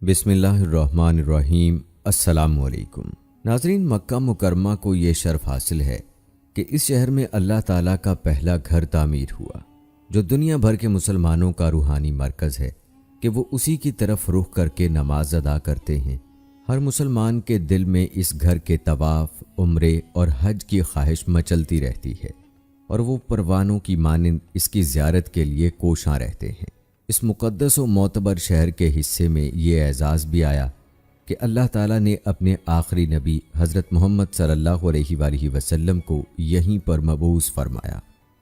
بسم اللہ الرحمن الرحیم۔ السلام علیکم ناظرین، مکہ مکرمہ کو یہ شرف حاصل ہے کہ اس شہر میں اللہ تعالیٰ کا پہلا گھر تعمیر ہوا، جو دنیا بھر کے مسلمانوں کا روحانی مرکز ہے کہ وہ اسی کی طرف رخ کر کے نماز ادا کرتے ہیں۔ ہر مسلمان کے دل میں اس گھر کے طواف، عمرے اور حج کی خواہش مچلتی رہتی ہے، اور وہ پروانوں کی مانند اس کی زیارت کے لیے کوشاں رہتے ہیں۔ اس مقدس و معتبر شہر کے حصے میں یہ اعزاز بھی آیا کہ اللہ تعالیٰ نے اپنے آخری نبی حضرت محمد صلی اللہ علیہ وآلہ وسلم کو یہیں پر مبعوث فرمایا۔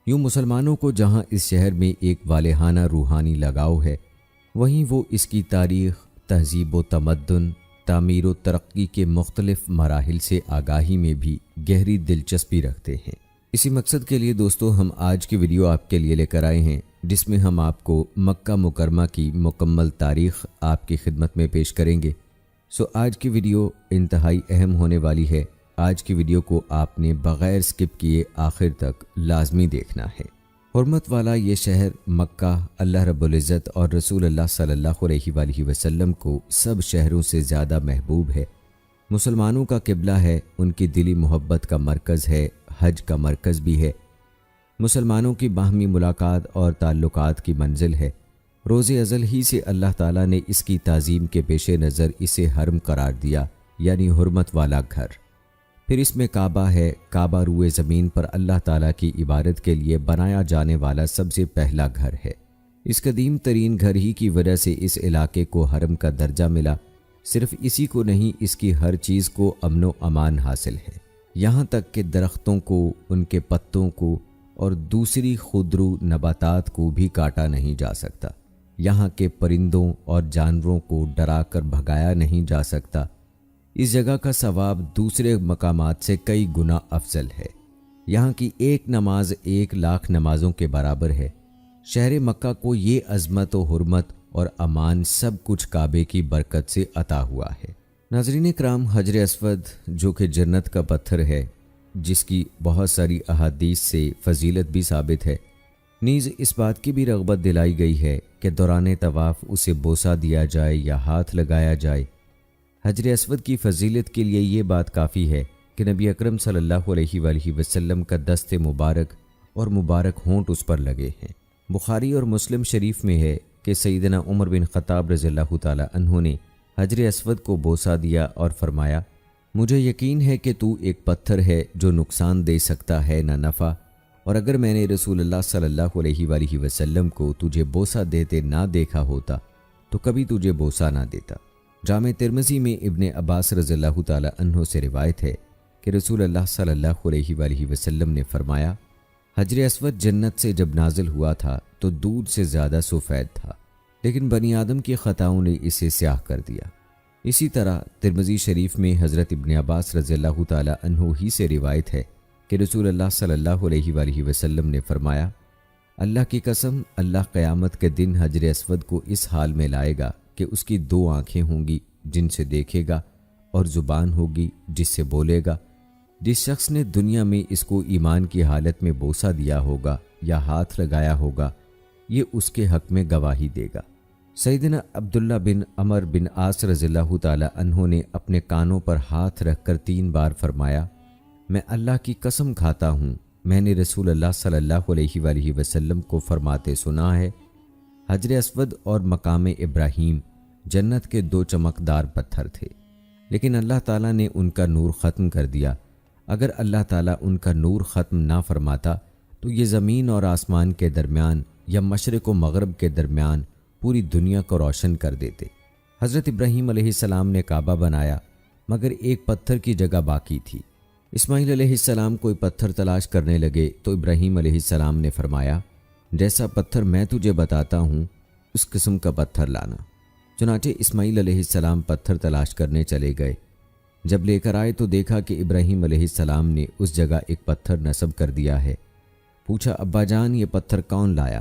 یوں مسلمانوں کو جہاں اس شہر میں ایک والہانہ روحانی لگاؤ ہے، وہیں وہ اس کی تاریخ، تہذیب و تمدن، تعمیر و ترقی کے مختلف مراحل سے آگاہی میں بھی گہری دلچسپی رکھتے ہیں۔ اسی مقصد کے لیے دوستو ہم آج کی ویڈیو آپ کے لیے لے کر آئے ہیں، جس میں ہم آپ کو مکہ مکرمہ کی مکمل تاریخ آپ کی خدمت میں پیش کریں گے۔ آج کی ویڈیو انتہائی اہم ہونے والی ہے۔ آج کی ویڈیو کو آپ نے بغیر سکپ کیے آخر تک لازمی دیکھنا ہے۔ حرمت والا یہ شہر مکہ اللہ رب العزت اور رسول اللہ صلی اللہ علیہ وآلہ وسلم کو سب شہروں سے زیادہ محبوب ہے۔ مسلمانوں کا قبلہ ہے، ان کی دلی محبت کا مرکز ہے، حج کا مرکز بھی ہے، مسلمانوں کی باہمی ملاقات اور تعلقات کی منزل ہے۔ روز ازل ہی سے اللہ تعالیٰ نے اس کی تعظیم کے پیش نظر اسے حرم قرار دیا، یعنی حرمت والا گھر۔ پھر اس میں کعبہ ہے۔ کعبہ روئے زمین پر اللہ تعالیٰ کی عبادت کے لیے بنایا جانے والا سب سے پہلا گھر ہے۔ اس قدیم ترین گھر ہی کی وجہ سے اس علاقے کو حرم کا درجہ ملا۔ صرف اسی کو نہیں، اس کی ہر چیز کو امن و امان حاصل ہے، یہاں تک کہ درختوں کو، ان کے پتوں کو اور دوسری خودرو نباتات کو بھی کاٹا نہیں جا سکتا۔ یہاں کے پرندوں اور جانوروں کو ڈرا کر بھگایا نہیں جا سکتا۔ اس جگہ کا ثواب دوسرے مقامات سے کئی گنا افضل ہے۔ یہاں کی ایک نماز 1,00,000 نمازوں کے برابر ہے۔ شہر مکہ کو یہ عظمت و حرمت اور امان سب کچھ کعبے کی برکت سے عطا ہوا ہے۔ ناظرین کرام، حجر اسود جو کہ جنت کا پتھر ہے، جس کی بہت ساری احادیث سے فضیلت بھی ثابت ہے، نیز اس بات کی بھی رغبت دلائی گئی ہے کہ دوران طواف اسے بوسہ دیا جائے یا ہاتھ لگایا جائے۔ حجر اسود کی فضیلت کے لیے یہ بات کافی ہے کہ نبی اکرم صلی اللہ علیہ وآلہ وسلم کا دست مبارک اور مبارک ہونٹ اس پر لگے ہیں۔ بخاری اور مسلم شریف میں ہے کہ سیدنا عمر بن خطاب رضی اللہ تعالی عنہ نے حجر اسود کو بوسہ دیا اور فرمایا، مجھے یقین ہے کہ تو ایک پتھر ہے جو نقصان دے سکتا ہے نہ نفع، اور اگر میں نے رسول اللہ صلی اللہ علیہ وآلہ وسلم کو تجھے بوسہ دیتے نہ دیکھا ہوتا تو کبھی تجھے بوسہ نہ دیتا۔ جامع ترمذی میں ابن عباس رضی اللہ تعالی عنہ سے روایت ہے کہ رسول اللہ صلی اللہ علیہ وآلہ وسلم نے فرمایا، حجر اسود جنت سے جب نازل ہوا تھا تو دودھ سے زیادہ سفید تھا، لیکن بنی آدم کی خطاؤں نے اسے سیاہ کر دیا۔ اسی طرح ترمذی شریف میں حضرت ابن عباس رضی اللہ تعالی عنہ ہی سے روایت ہے کہ رسول اللہ صلی اللہ علیہ وآلہ وسلم نے فرمایا، اللہ کی قسم، اللہ قیامت کے دن حجر اسود کو اس حال میں لائے گا کہ اس کی 2 آنکھیں ہوں گی جن سے دیکھے گا، اور زبان ہوگی جس سے بولے گا۔ جس شخص نے دنیا میں اس کو ایمان کی حالت میں بوسہ دیا ہوگا یا ہاتھ لگایا ہوگا، یہ اس کے حق میں گواہی دے گا۔ سیدنا عبداللہ بن عمر بن عاص رضی اللہ تعالی عنہ نے اپنے کانوں پر ہاتھ رکھ کر 3 بار فرمایا، میں اللہ کی قسم کھاتا ہوں، میں نے رسول اللہ صلی اللہ علیہ وآلہ وسلم کو فرماتے سنا ہے، حجر اسود اور مقام ابراہیم جنت کے 2 چمکدار پتھر تھے، لیکن اللہ تعالیٰ نے ان کا نور ختم کر دیا۔ اگر اللہ تعالیٰ ان کا نور ختم نہ فرماتا تو یہ زمین اور آسمان کے درمیان یا مشرق و مغرب کے درمیان پوری دنیا کو روشن کر دیتے۔ حضرت ابراہیم علیہ السلام نے کعبہ بنایا، مگر ایک پتھر کی جگہ باقی تھی۔ اسماعیل علیہ السلام کوئی پتھر تلاش کرنے لگے تو ابراہیم علیہ السلام نے فرمایا، جیسا پتھر میں تجھے بتاتا ہوں اس قسم کا پتھر لانا۔ چنانچہ اسماعیل علیہ السلام پتھر تلاش کرنے چلے گئے۔ جب لے کر آئے تو دیکھا کہ ابراہیم علیہ السلام نے اس جگہ ایک پتھر نصب کر دیا ہے۔ پوچھا، ابا جان یہ پتھر کون لایا؟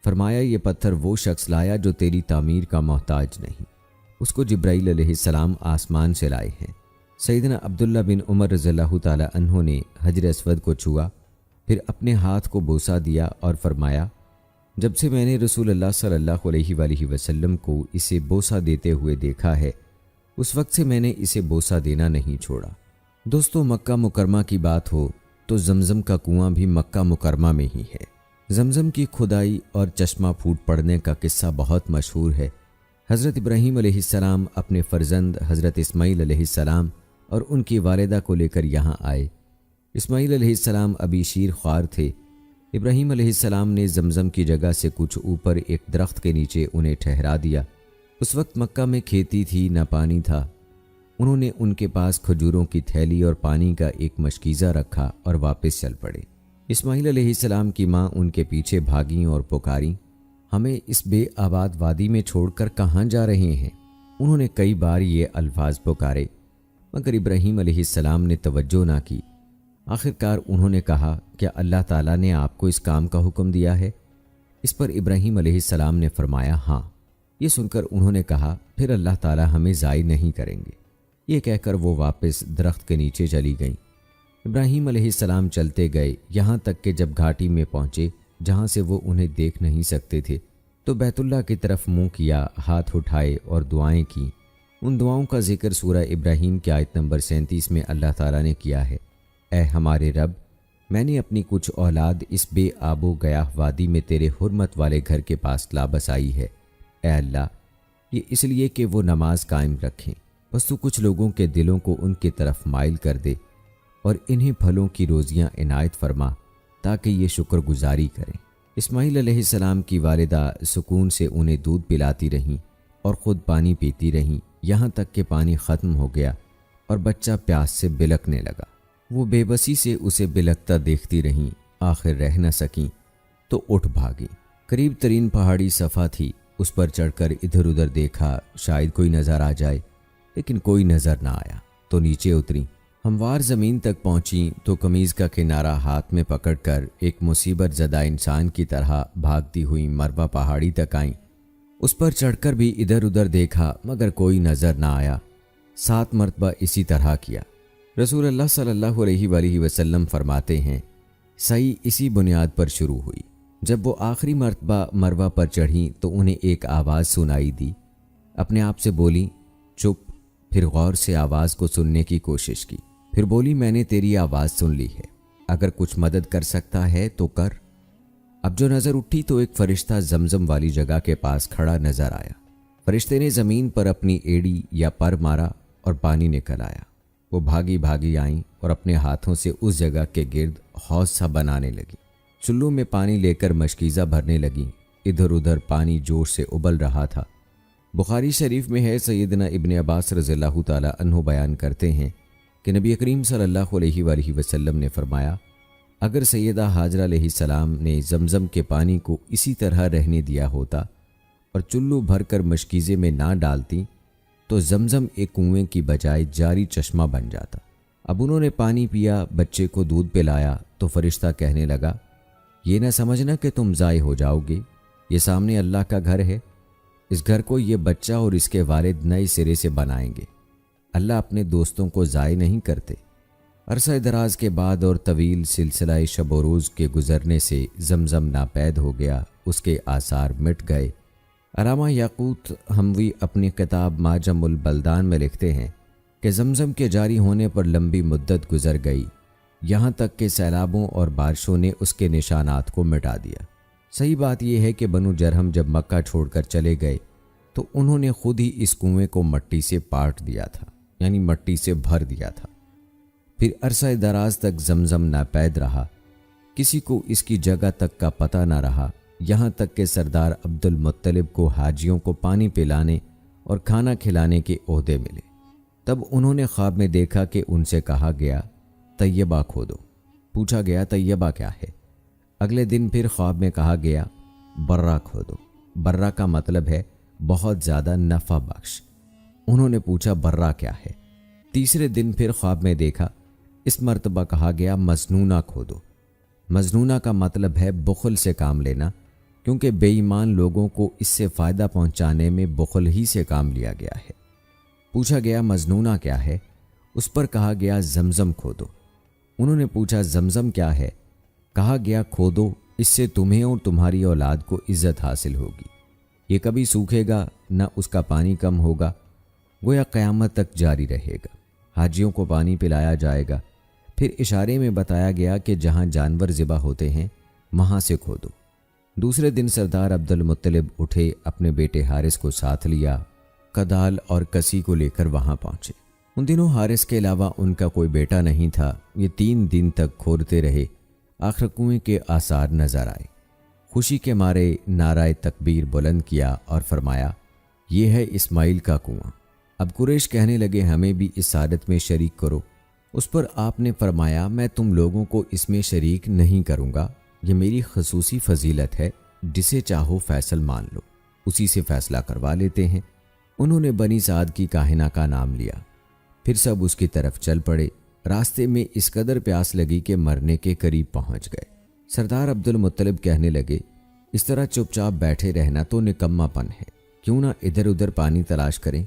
فرمایا، یہ پتھر وہ شخص لایا جو تیری تعمیر کا محتاج نہیں، اس کو جبرائیل علیہ السلام آسمان سے لائے ہیں۔ سیدنا عبداللہ بن عمر رضی اللہ تعالی عنہ نے حجر اسود کو چھوا، پھر اپنے ہاتھ کو بوسہ دیا اور فرمایا، جب سے میں نے رسول اللہ صلی اللہ علیہ وآلہ وسلم کو اسے بوسہ دیتے ہوئے دیکھا ہے، اس وقت سے میں نے اسے بوسہ دینا نہیں چھوڑا۔ دوستو، مکہ مکرمہ کی بات ہو تو زمزم کا کنواں بھی مکہ مکرمہ میں ہی ہے۔ زمزم کی کھدائی اور چشمہ پھوٹ پڑنے کا قصہ بہت مشہور ہے۔ حضرت ابراہیم علیہ السلام اپنے فرزند حضرت اسماعیل علیہ السلام اور ان کی والدہ کو لے کر یہاں آئے۔ اسماعیل علیہ السلام ابھی شیر خوار تھے۔ ابراہیم علیہ السلام نے زمزم کی جگہ سے کچھ اوپر ایک درخت کے نیچے انہیں ٹھہرا دیا۔ اس وقت مکہ میں کھیتی تھی، نہ پانی تھا۔ انہوں نے ان کے پاس کھجوروں کی تھیلی اور پانی کا ایک مشکیزہ رکھا اور واپس چل پڑے۔ اسماعیل علیہ السلام کی ماں ان کے پیچھے بھاگیں اور پکاریں، ہمیں اس بے آباد وادی میں چھوڑ کر کہاں جا رہے ہیں؟ انہوں نے کئی بار یہ الفاظ پکارے مگر ابراہیم علیہ السلام نے توجہ نہ کی۔ آخرکار انہوں نے کہا، کیا اللہ تعالیٰ نے آپ کو اس کام کا حکم دیا ہے؟ اس پر ابراہیم علیہ السلام نے فرمایا، ہاں۔ یہ سن کر انہوں نے کہا، پھر اللہ تعالیٰ ہمیں ضائع نہیں کریں گے۔ یہ کہہ کر وہ واپس درخت کے نیچے چلی گئیں۔ ابراہیم علیہ السلام چلتے گئے، یہاں تک کہ جب گھاٹی میں پہنچے جہاں سے وہ انہیں دیکھ نہیں سکتے تھے تو بیت اللہ کی طرف منہ کیا، ہاتھ اٹھائے اور دعائیں کیں۔ ان دعاؤں کا ذکر سورہ ابراہیم کی آیت نمبر 37 میں اللہ تعالیٰ نے کیا ہے، اے ہمارے رب، میں نے اپنی کچھ اولاد اس بے آب و گیاہ وادی میں تیرے حرمت والے گھر کے پاس لا بسائی ہے۔ اے اللہ، یہ اس لیے کہ وہ نماز قائم رکھیں، بس تو کچھ لوگوں کے دلوں کو ان کی طرف مائل کر دے اور انہیں پھلوں کی روزیاں عنایت فرما تاکہ یہ شکر گزاری کریں۔ اسماعیل علیہ السلام کی والدہ سکون سے انہیں دودھ پلاتی رہیں اور خود پانی پیتی رہیں، یہاں تک کہ پانی ختم ہو گیا اور بچہ پیاس سے بلکنے لگا۔ وہ بے بسی سے اسے بلکتا دیکھتی رہیں، آخر رہ نہ سکیں تو اٹھ بھاگیں۔ قریب ترین پہاڑی صفا تھی، اس پر چڑھ کر ادھر ادھر دیکھا شاید کوئی نظر آ جائے، لیکن کوئی نظر نہ آیا تو نیچے اتریں۔ ہموار زمین تک پہنچیں تو قمیض کا کنارہ ہاتھ میں پکڑ کر ایک مصیبت زدہ انسان کی طرح بھاگتی ہوئی مروہ پہاڑی تک آئیں۔ اس پر چڑھ کر بھی ادھر ادھر دیکھا مگر کوئی نظر نہ آیا۔ 7 مرتبہ اسی طرح کیا۔ رسول اللہ صلی اللہ علیہ وآلہ وسلم فرماتے ہیں، سعی اسی بنیاد پر شروع ہوئی۔ جب وہ آخری مرتبہ مروہ پر چڑھیں تو انہیں ایک آواز سنائی دی۔ اپنے آپ سے بولی، چپ۔ پھر غور سے آواز کو سننے کی کوشش کی، پھر بولی، میں نے تیری آواز سن لی ہے، اگر کچھ مدد کر سکتا ہے تو کر۔ اب جو نظر اٹھی تو ایک فرشتہ زمزم والی جگہ کے پاس کھڑا نظر آیا۔ فرشتے نے زمین پر اپنی ایڑی یا پر مارا اور پانی نکل آیا۔ وہ بھاگی بھاگی آئیں اور اپنے ہاتھوں سے اس جگہ کے گرد حوض سا بنانے لگی۔ چلو میں پانی لے کر مشکیزہ بھرنے لگیں۔ ادھر ادھر پانی جوش سے ابل رہا تھا۔ بخاری شریف میں ہے، سیدنا ابن عباس رضی اللہ تعالی عنہ بیان کرتے ہیں کہ نبی کریم صلی اللہ علیہ وآلہ وسلم نے فرمایا، اگر سیدہ حاجرہ علیہ السلام نے زمزم کے پانی کو اسی طرح رہنے دیا ہوتا اور چلو بھر کر مشکیزے میں نہ ڈالتی تو زمزم ایک کنویں کی بجائے جاری چشمہ بن جاتا۔ اب انہوں نے پانی پیا، بچے کو دودھ پلایا تو فرشتہ کہنے لگا، یہ نہ سمجھنا کہ تم ضائع ہو جاؤ گے، یہ سامنے اللہ کا گھر ہے، اس گھر کو یہ بچہ اور اس کے والد نئے سرے سے بنائیں گے۔ اللہ اپنے دوستوں کو ضائع نہیں کرتے۔ عرصہ دراز کے بعد اور طویل سلسلہ شب و روز کے گزرنے سے زمزم ناپید ہو گیا، اس کے آثار مٹ گئے۔ علامہ یاقوت حموی اپنی کتاب معجم البلدان میں لکھتے ہیں کہ زمزم کے جاری ہونے پر لمبی مدت گزر گئی، یہاں تک کہ سیلابوں اور بارشوں نے اس کے نشانات کو مٹا دیا۔ صحیح بات یہ ہے کہ بنو جرہم جب مکہ چھوڑ کر چلے گئے تو انہوں نے خود ہی اس کنویں کو مٹی سے پاٹ دیا تھا، یعنی مٹی سے بھر دیا تھا۔ پھر عرصہ دراز تک زمزم ناپید رہا، کسی کو اس کی جگہ تک کا پتہ نہ رہا، یہاں تک کہ سردار عبد المطلب کو حاجیوں کو پانی پلانے اور کھانا کھلانے کے عہدے ملے۔ تب انہوں نے خواب میں دیکھا کہ ان سے کہا گیا، طیبہ کھودو۔ پوچھا گیا، طیبہ کیا ہے؟ اگلے دن پھر خواب میں کہا گیا، برہ کھودو۔ برہ کا مطلب ہے بہت زیادہ نفع بخش۔ انہوں نے پوچھا، برہ کیا ہے؟ تیسرے دن پھر خواب میں دیکھا، اس مرتبہ کہا گیا، مظنونہ کھودو۔ مظنونہ کا مطلب ہے بخل سے کام لینا، کیونکہ بے ایمان لوگوں کو اس سے فائدہ پہنچانے میں بخل ہی سے کام لیا گیا ہے۔ پوچھا گیا، مظنونہ کیا ہے؟ اس پر کہا گیا، زمزم کھودو۔ انہوں نے پوچھا، زمزم کیا ہے؟ کہا گیا، کھودو اس سے تمہیں اور تمہاری اولاد کو عزت حاصل ہوگی۔ یہ کبھی سوکھے گا نہ اس کا پانی کم ہوگا، گویا قیامت تک جاری رہے گا۔ حاجیوں کو پانی پلایا جائے گا۔ پھر اشارے میں بتایا گیا کہ جہاں جانور ذبح ہوتے ہیں وہاں سے کھودو۔ دوسرے دن سردار عبدالمطلب اٹھے، اپنے بیٹے حارث کو ساتھ لیا، کدال اور کسی کو لے کر وہاں پہنچے۔ ان دنوں حارث کے علاوہ ان کا کوئی بیٹا نہیں تھا۔ یہ 3 دن تک کھودتے رہے، آخر کنویں کے آثار نظر آئے۔ خوشی کے مارے نعرہ تکبیر بلند کیا اور فرمایا، یہ ہے اسماعیل کا کنواں۔ اب قریش کہنے لگے، ہمیں بھی اس سعادت میں شریک کرو۔ اس پر آپ نے فرمایا، میں تم لوگوں کو اس میں شریک نہیں کروں گا، یہ میری خصوصی فضیلت ہے، جسے چاہو فیصل مان لو، اسی سے فیصلہ کروا لیتے ہیں۔ انہوں نے بنی سعد کی کاہنہ کا نام لیا، پھر سب اس کی طرف چل پڑے۔ راستے میں اس قدر پیاس لگی کہ مرنے کے قریب پہنچ گئے۔ سردار عبدالمطلب کہنے لگے، اس طرح چپ چاپ بیٹھے رہنا تو نکما پن ہے، کیوں نہ ادھر ادھر پانی تلاش کریں،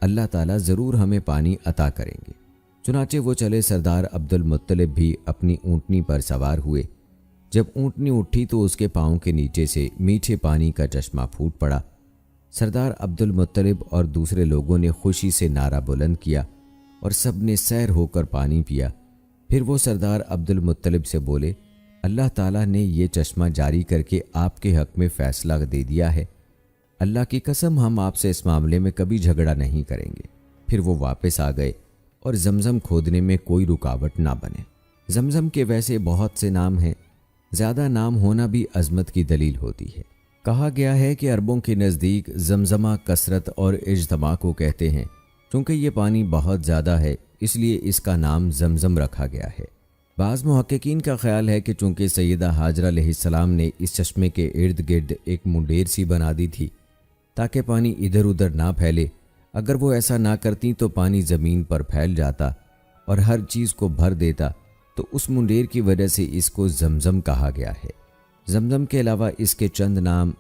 اللہ تعالیٰ ضرور ہمیں پانی عطا کریں گے۔ چنانچہ وہ چلے۔ سردار عبدالمطلب بھی اپنی اونٹنی پر سوار ہوئے۔ جب اونٹنی اٹھی تو اس کے پاؤں کے نیچے سے میٹھے پانی کا چشمہ پھوٹ پڑا۔ سردار عبدالمطلب اور دوسرے لوگوں نے خوشی سے نعرہ بلند کیا اور سب نے سیر ہو کر پانی پیا۔ پھر وہ سردار عبدالمطلب سے بولے، اللہ تعالیٰ نے یہ چشمہ جاری کر کے آپ کے حق میں فیصلہ دے دیا ہے، اللہ کی قسم ہم آپ سے اس معاملے میں کبھی جھگڑا نہیں کریں گے۔ پھر وہ واپس آ گئے اور زمزم کھودنے میں کوئی رکاوٹ نہ بنے۔ زمزم کے ویسے بہت سے نام ہیں، زیادہ نام ہونا بھی عظمت کی دلیل ہوتی ہے۔ کہا گیا ہے کہ عربوں کے نزدیک زمزمہ کثرت اور اجتماع کو کہتے ہیں۔ چونکہ یہ پانی بہت زیادہ ہے اس لیے اس کا نام زمزم رکھا گیا ہے۔ بعض محققین کا خیال ہے کہ چونکہ سیدہ حاجرہ علیہ السلام نے اس چشمے کے ارد گرد ایک منڈیر سی بنا دی تھی تاکہ پانی ادھر ادھر نہ پھیلے، اگر وہ ایسا نہ کرتی تو پانی زمین پر پھیل جاتا اور ہر چیز کو بھر دیتا، تو اس منڈیر کی وجہ سے اس کو زمزم کہا گیا ہے۔ زمزم کے علاوہ اس کے چند نام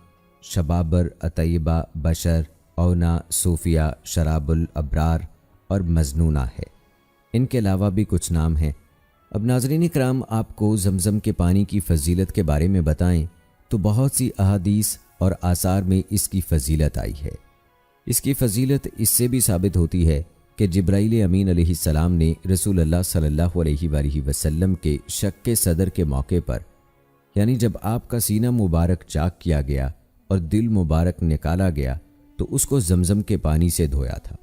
شبابر، اطیبہ، بشر، اونا، صوفیہ، شراب الابرار اور مزنونہ ہے۔ ان کے علاوہ بھی کچھ نام ہیں۔ اب ناظرین کرام، آپ کو زمزم کے پانی کی فضیلت کے بارے میں بتائیں تو بہت سی احادیث اور آثار میں اس کی فضیلت آئی ہے۔ اس کی فضیلت اس سے بھی ثابت ہوتی ہے کہ جبرائیل امین علیہ السلام نے رسول اللہ صلی اللہ علیہ وآلہ وسلم کے شق صدر کے موقع پر، یعنی جب آپ کا سینہ مبارک چاک کیا گیا اور دل مبارک نکالا گیا، تو اس کو زمزم کے پانی سے دھویا تھا۔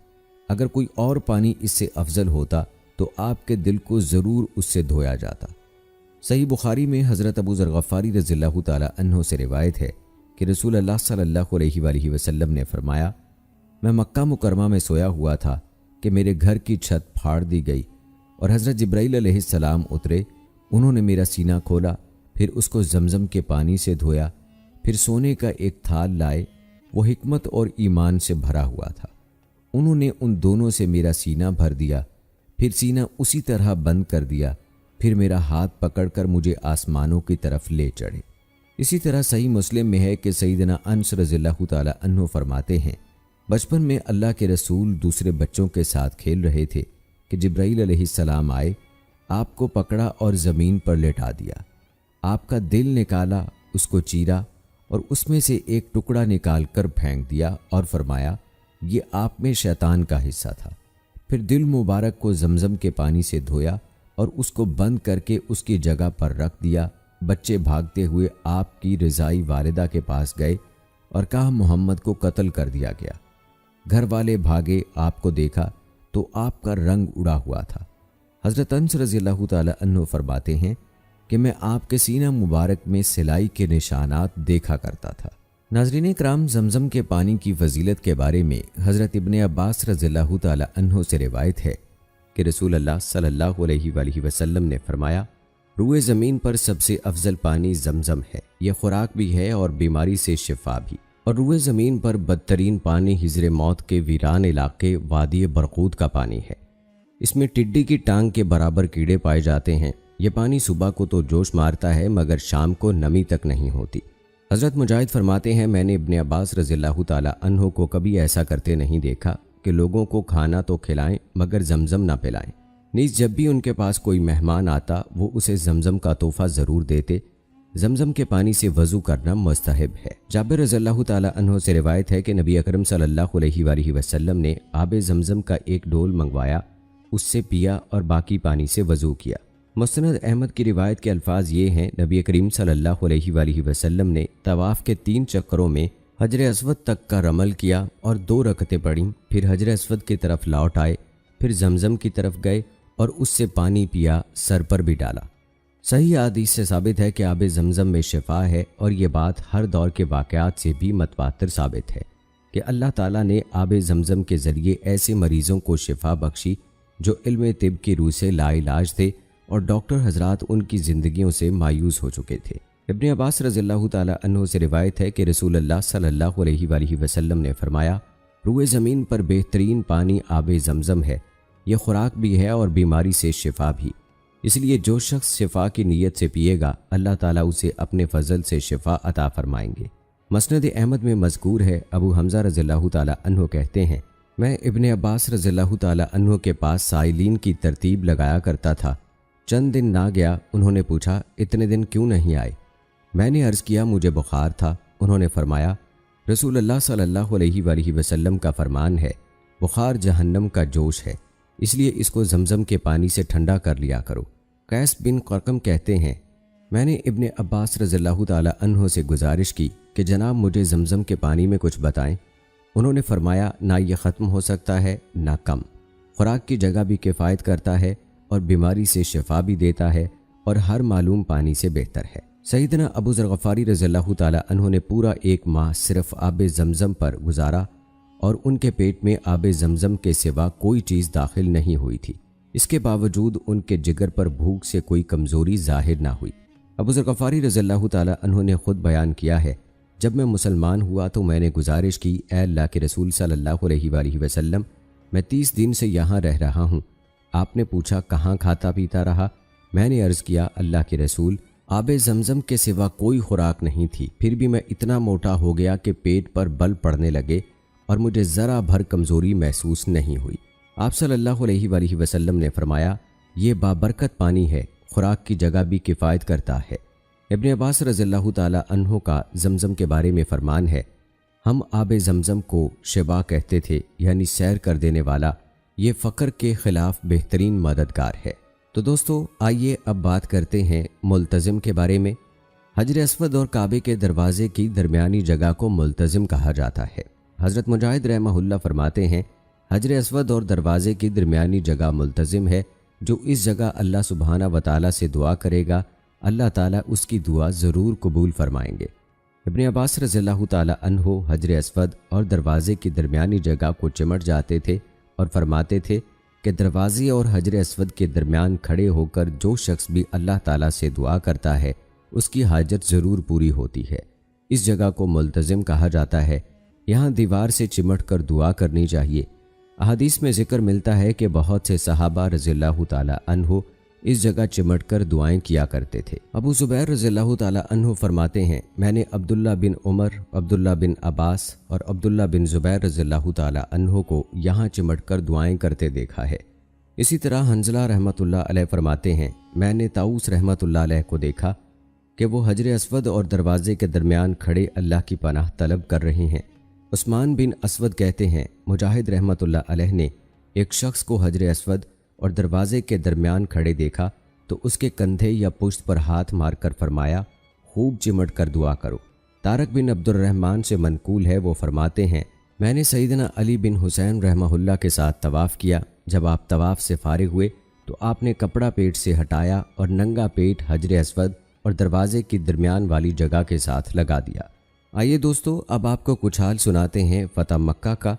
اگر کوئی اور پانی اس سے افضل ہوتا تو آپ کے دل کو ضرور اس سے دھویا جاتا۔ صحیح بخاری میں حضرت ابو ذر غفاری رضی اللہ تعالی عنہ سے روایت ہے کہ رسول اللہ صلی اللہ علیہ وآلہ وسلم نے فرمایا، میں مکہ مکرمہ میں سویا ہوا تھا کہ میرے گھر کی چھت پھاڑ دی گئی اور حضرت جبرائیل علیہ السلام اترے۔ انہوں نے میرا سینہ کھولا، پھر اس کو زمزم کے پانی سے دھویا، پھر سونے کا ایک تھال لائے، وہ حکمت اور ایمان سے بھرا ہوا تھا۔ انہوں نے ان دونوں سے میرا سینہ بھر دیا، پھر سینہ اسی طرح بند کر دیا، پھر میرا ہاتھ پکڑ کر مجھے آسمانوں کی طرف لے چڑھے۔ اسی طرح صحیح مسلم میں ہے کہ سیدنا انس رضی اللہ تعالی عنہ فرماتے ہیں، بچپن میں اللہ کے رسول دوسرے بچوں کے ساتھ کھیل رہے تھے کہ جبرائیل علیہ السلام آئے، آپ کو پکڑا اور زمین پر لٹا دیا، آپ کا دل نکالا، اس کو چیرا اور اس میں سے ایک ٹکڑا نکال کر پھینک دیا اور فرمایا، یہ آپ میں شیطان کا حصہ تھا۔ پھر دل مبارک کو زمزم کے پانی سے دھویا اور اس کو بند کر کے اس کی جگہ پر رکھ دیا۔ بچے بھاگتے ہوئے آپ کی رضائی والدہ کے پاس گئے اور کہا، محمد کو قتل کر دیا گیا۔ گھر والے بھاگے، آپ کو دیکھا تو آپ کا رنگ اڑا ہوا تھا۔ حضرت انس رضی اللہ تعالی عنہ فرماتے ہیں کہ میں آپ کے سینہ مبارک میں سلائی کے نشانات دیکھا کرتا تھا۔ ناظرین کرام، زمزم کے پانی کی فضیلت کے بارے میں حضرت ابن عباس رضی اللہ تعالی عنہ سے روایت ہے کہ رسول اللہ صلی اللہ علیہ وآلہ وسلم نے فرمایا، روئے زمین پر سب سے افضل پانی زمزم ہے، یہ خوراک بھی ہے اور بیماری سے شفا بھی۔ اور روئے زمین پر بدترین پانی ہجر موت کے ویران علاقے وادی برقود کا پانی ہے۔ اس میں ٹڈی کی ٹانگ کے برابر کیڑے پائے جاتے ہیں۔ یہ پانی صبح کو تو جوش مارتا ہے مگر شام کو نمی تک نہیں ہوتی۔ حضرت مجاہد فرماتے ہیں، میں نے ابن عباس رضی اللہ تعالی عنہ کو کبھی ایسا کرتے نہیں دیکھا کہ لوگوں کو کھانا تو کھلائیں مگر زمزم نہ پلائیں۔ نیز جب بھی ان کے پاس کوئی مہمان آتا وہ اسے زمزم کا تحفہ ضرور دیتے، زمزم کے پانی سے وضو کرنا مستحب ہے۔ جابر رضی اللہ تعالی عنہ سے روایت ہے کہ نبی اکرم صلی اللہ علیہ وآلہ وسلم نے آب زمزم کا ایک ڈول منگوایا، اس سے پیا اور باقی پانی سے وضو کیا۔ مسند احمد کی روایت کے الفاظ یہ ہیں، نبی کریم صلی اللہ علیہ وآلہ وسلم نے طواف کے 3 چکروں میں حجر اسود تک کا رمل کیا اور 2 رکعتیں پڑھیں، پھر حجر اسود کی طرف لوٹ آئے، پھر زمزم کی طرف گئے اور اس سے پانی پیا، سر پر بھی ڈالا۔ صحیح حدیث سے ثابت ہے کہ آب زمزم میں شفا ہے، اور یہ بات ہر دور کے واقعات سے بھی متواتر ثابت ہے کہ اللہ تعالیٰ نے آب زمزم کے ذریعے ایسے مریضوں کو شفا بخشی جو علم طب کی روح سے لا علاج تھے اور ڈاکٹر حضرات ان کی زندگیوں سے مایوس ہو چکے تھے۔ ابن عباس رضی اللہ تعالی عنہ سے روایت ہے کہ رسول اللہ صلی اللہ علیہ وآلہ وسلم نے فرمایا، روئے زمین پر بہترین پانی آب زمزم ہے، یہ خوراک بھی ہے اور بیماری سے شفا بھی، اس لیے جو شخص شفا کی نیت سے پیے گا اللہ تعالیٰ اسے اپنے فضل سے شفا عطا فرمائیں گے۔ مسند احمد میں مذکور ہے، ابو حمزہ رضی اللہ تعالی عنہ کہتے ہیں، میں ابن عباس رضی اللہ تعالی عنہ کے پاس سائلین کی ترتیب لگایا کرتا تھا۔ چند دن نہ گیا، انہوں نے پوچھا اتنے دن کیوں نہیں آئے؟ میں نے عرض کیا مجھے بخار تھا۔ انہوں نے فرمایا، رسول اللہ صلی اللہ علیہ وآلہ وسلم کا فرمان ہے، بخار جہنم کا جوش ہے، اس لیے اس کو زمزم کے پانی سے ٹھنڈا کر لیا کرو۔ قیس بن قرقم کہتے ہیں، میں نے ابن عباس رضی اللہ تعالی عنہ سے گزارش کی کہ جناب مجھے زمزم کے پانی میں کچھ بتائیں۔ انہوں نے فرمایا، نہ یہ ختم ہو سکتا ہے نہ کم، خوراک کی جگہ بھی کفایت کرتا ہے اور بیماری سے شفا بھی دیتا ہے اور ہر معلوم پانی سے بہتر ہے۔ سیدنا ابو ذر غفاری رضی اللہ تعالی عنہ نے پورا 1 ماہ صرف آب زمزم پر گزارا اور ان کے پیٹ میں آب زمزم کے سوا کوئی چیز داخل نہیں ہوئی تھی، اس کے باوجود ان کے جگر پر بھوک سے کوئی کمزوری ظاہر نہ ہوئی۔ ابو ذر غفاری رضی اللہ تعالی عنہ نے خود بیان کیا ہے، جب میں مسلمان ہوا تو میں نے گزارش کی، اے اللہ کے رسول صلی اللہ علیہ وآلہ وسلم، میں 30 دن سے یہاں رہ رہا ہوں۔ آپ نے پوچھا کہاں کھاتا پیتا رہا؟ میں نے عرض کیا، اللہ کے رسول، آب زمزم کے سوا کوئی خوراک نہیں تھی، پھر بھی میں اتنا موٹا ہو گیا کہ پیٹ پر بل پڑنے لگے اور مجھے ذرا بھر کمزوری محسوس نہیں ہوئی۔ آپ صلی اللہ علیہ وآلہ وسلم نے فرمایا، یہ بابرکت پانی ہے، خوراک کی جگہ بھی کفایت کرتا ہے۔ ابن عباس رضی اللہ تعالی عنہ کا زمزم کے بارے میں فرمان ہے، ہم آب زمزم کو شبا کہتے تھے، یعنی سیر کر دینے والا، یہ فقر کے خلاف بہترین مددگار ہے۔ تو دوستو آئیے اب بات کرتے ہیں ملتزم کے بارے میں۔ حجر اسود اور کعبے کے دروازے کی درمیانی جگہ کو ملتزم کہا جاتا ہے۔ حضرت مجاہد رحمہ اللہ فرماتے ہیں، حجر اسود اور دروازے کی درمیانی جگہ ملتزم ہے، جو اس جگہ اللہ سبحانہ و تعالیٰ سے دعا کرے گا اللہ تعالیٰ اس کی دعا ضرور قبول فرمائیں گے۔ ابن عباس رضی اللہ تعالی عنہ حجر اسود اور دروازے کی درمیانی جگہ کو چمٹ جاتے تھے اور فرماتے تھے کہ دروازے اور حجر اسود کے درمیان کھڑے ہو کر جو شخص بھی اللہ تعالیٰ سے دعا کرتا ہے اس کی حاجت ضرور پوری ہوتی ہے۔ اس جگہ کو ملتزم کہا جاتا ہے، یہاں دیوار سے چمٹ کر دعا کرنی چاہیے۔ احادیث میں ذکر ملتا ہے کہ بہت سے صحابہ رضی اللہ تعالی عنہ اس جگہ چمٹ کر دعائیں کیا کرتے تھے۔ ابو زبیر رضی اللہ تعالی عنہ فرماتے ہیں، میں نے عبداللہ بن عمر، عبداللہ بن عباس اور عبداللہ بن زبیر رضی اللہ تعالی عنہ کو یہاں چمٹ کر دعائیں کرتے دیکھا ہے۔ اسی طرح حنظلہ رحمۃ اللہ علیہ فرماتے ہیں، میں نے طاؤس رحمۃ اللہ علیہ کو دیکھا کہ وہ حجر اسود اور دروازے کے درمیان کھڑے اللہ کی پناہ طلب کر رہے ہیں۔ عثمان بن اسود کہتے ہیں، مجاہد رحمۃ اللہ علیہ نے ایک شخص کو حجر اسود اور دروازے کے درمیان کھڑے دیکھا تو اس کے کندھے یا پشت پر ہاتھ مار کر فرمایا، خوب چمٹ کر دعا کرو۔ طارق بن عبد الرحمن سے منقول ہے، وہ فرماتے ہیں، میں نے سیدنا علی بن حسین رحمہ اللہ کے ساتھ طواف کیا، جب آپ طواف سے فارغ ہوئے تو آپ نے کپڑا پیٹ سے ہٹایا اور ننگا پیٹ حجر اسود اور دروازے کی درمیان والی جگہ کے ساتھ لگا دیا۔ آئیے دوستو اب آپ کو کچھ حال سناتے ہیں فتح مکہ کا۔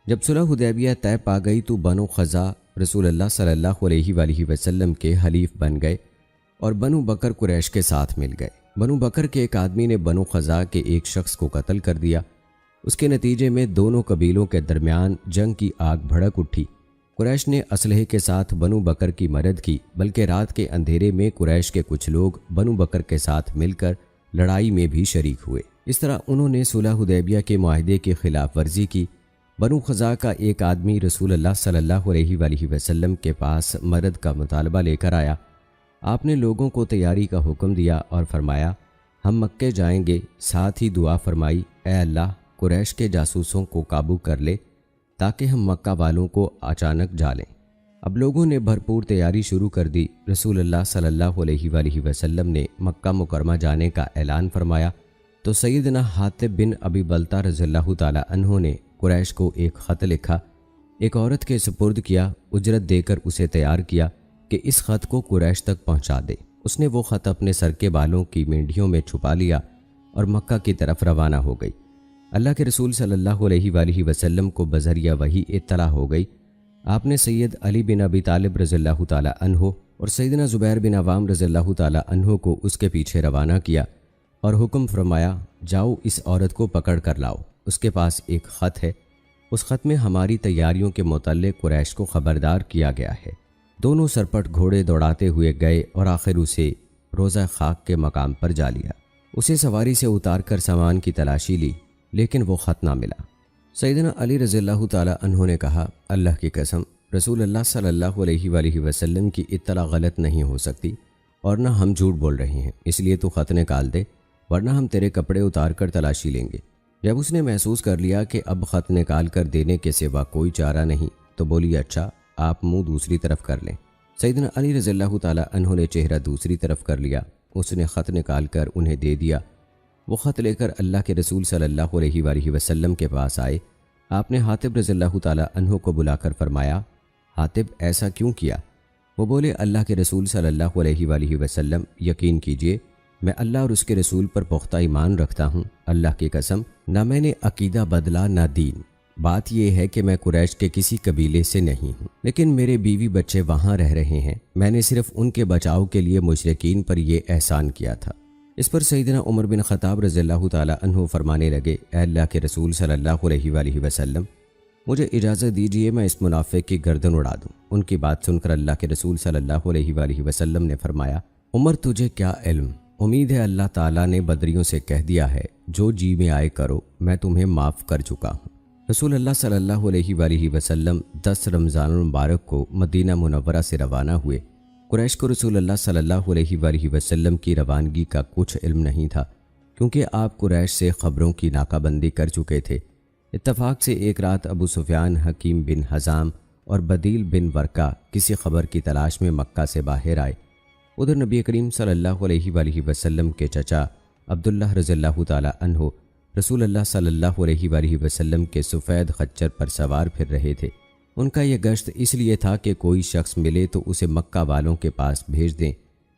جب صلح حدیبیہ طے پا گئی تو بنو خزاع رسول اللہ صلی اللہ علیہ وآلہ وسلم کے حلیف بن گئے اور بنو بکر قریش کے ساتھ مل گئے۔ بنو بکر کے ایک آدمی نے بنو خزاع کے ایک شخص کو قتل کر دیا، اس کے نتیجے میں دونوں قبیلوں کے درمیان جنگ کی آگ بھڑک اٹھی۔ قریش نے اسلحے کے ساتھ بنو بکر کی مدد کی، بلکہ رات کے اندھیرے میں قریش کے کچھ لوگ بنو بکر کے ساتھ مل کر لڑائی میں بھی شریک ہوئے۔ اس طرح انہوں نے صلح حدیبیہ کے معاہدے کی خلاف ورزی کی۔ بنو خزاع کا ایک آدمی رسول اللہ صلی اللہ علیہ وآلہ وسلم کے پاس مدد کا مطالبہ لے کر آیا۔ آپ نے لوگوں کو تیاری کا حکم دیا اور فرمایا، ہم مکے جائیں گے، ساتھ ہی دعا فرمائی، اے اللہ قریش کے جاسوسوں کو قابو کر لے تاکہ ہم مکہ والوں کو اچانک جالیں۔ اب لوگوں نے بھرپور تیاری شروع کر دی۔ رسول اللہ صلی اللہ علیہ وآلہ وسلم نے مکہ مکرمہ جانے کا اعلان فرمایا تو سیدنا حاطب بن ابی بلتہ رضی اللہ تعالی عنہ نے قریش کو ایک خط لکھا، ایک عورت کے سپرد کیا، اجرت دے کر اسے تیار کیا کہ اس خط کو قریش تک پہنچا دے۔ اس نے وہ خط اپنے سر کے بالوں کی مینڈیوں میں چھپا لیا اور مکہ کی طرف روانہ ہو گئی۔ اللہ کے رسول صلی اللہ علیہ وآلہ وسلم کو بذریعہ وحی اطلاع ہو گئی۔ آپ نے سید علی بن ابی طالب رضی اللہ تعالی عنہ اور سیدنا زبیر بن عوام رضی اللہ تعالی عنہ کو اس کے پیچھے روانہ کیا اور حکم فرمایا، جاؤ اس عورت کو پکڑ کر لاؤ، اس کے پاس ایک خط ہے، اس خط میں ہماری تیاریوں کے متعلق قریش کو خبردار کیا گیا ہے۔ دونوں سرپٹ گھوڑے دوڑاتے ہوئے گئے اور آخر اسے روضہ خاک کے مقام پر جا لیا۔ اسے سواری سے اتار کر سامان کی تلاشی لی لیکن وہ خط نہ ملا۔ سیدنا علی رضی اللہ تعالی عنہ نے کہا، اللہ کی قسم، رسول اللہ صلی اللہ علیہ وآلہ وسلم کی اطلاع غلط نہیں ہو سکتی اور نہ ہم جھوٹ بول رہے ہیں، اس لیے تو خط نکال دے ورنہ ہم تیرے کپڑے اتار کر تلاشی لیں گے۔ جب اس نے محسوس کر لیا کہ اب خط نکال کر دینے کے سوا کوئی چارہ نہیں تو بولی، اچھا آپ منہ دوسری طرف کر لیں۔ سیدنا علی رضی اللہ تعالی عنہ نے چہرہ دوسری طرف کر لیا، اس نے خط نکال کر انہیں دے دیا۔ وہ خط لے کر اللہ کے رسول صلی اللہ علیہ وآلہ وسلم کے پاس آئے۔ آپ نے حاطب رضی اللہ تعالی عنہ کو بلا کر فرمایا، حاطب ایسا کیوں کیا؟ وہ بولے، اللہ کے رسول صلی اللہ علیہ وآلہ وسلم، یقین کیجئے میں اللہ اور اس کے رسول پر پختہ ایمان رکھتا ہوں، اللہ کی قسم نہ میں نے عقیدہ بدلا نہ دین۔ بات یہ ہے کہ میں قریش کے کسی قبیلے سے نہیں ہوں، لیکن میرے بیوی بچے وہاں رہ رہے ہیں، میں نے صرف ان کے بچاؤ کے لیے مشرکین پر یہ احسان کیا تھا۔ اس پر سیدنا عمر بن خطاب رضی اللہ تعالی عنہ فرمانے لگے، اے اللہ کے رسول صلی اللہ علیہ وآلہ وسلم، مجھے اجازت دیجیے میں اس منافق کی گردن اڑا دوں۔ ان کی بات سن کر اللہ کے رسول صلی اللہ علیہ وآلہ وسلم نے فرمایا، عمر تجھے کیا علم، امید ہے اللہ تعالیٰ نے بدریوں سے کہہ دیا ہے جو جی میں آئے کرو، میں تمہیں معاف کر چکا ہوں۔ رسول اللہ صلی اللہ علیہ وآلہ وسلم 10 رمضان المبارک کو مدینہ منورہ سے روانہ ہوئے۔ قریش کو رسول اللہ صلی اللہ علیہ وآلہ وسلم کی روانگی کا کچھ علم نہیں تھا کیونکہ آپ قریش سے خبروں کی ناکہ بندی کر چکے تھے۔ اتفاق سے ایک رات ابو سفیان، حکیم بن حزام اور بدیل بن ورقہ کسی خبر کی تلاش میں مکہ سے باہر آئے۔ ادھر نبی کریم صلی اللہ علیہ وآلہ وسلم کے چچا عبداللہ رضی اللہ تعالی عنہ رسول اللہ صلی اللہ علیہ وآلہ وسلم کے سفید خچر پر سوار پھر رہے تھے۔ ان کا یہ گشت اس لیے تھا کہ کوئی شخص ملے تو اسے مکہ والوں کے پاس بھیج دیں،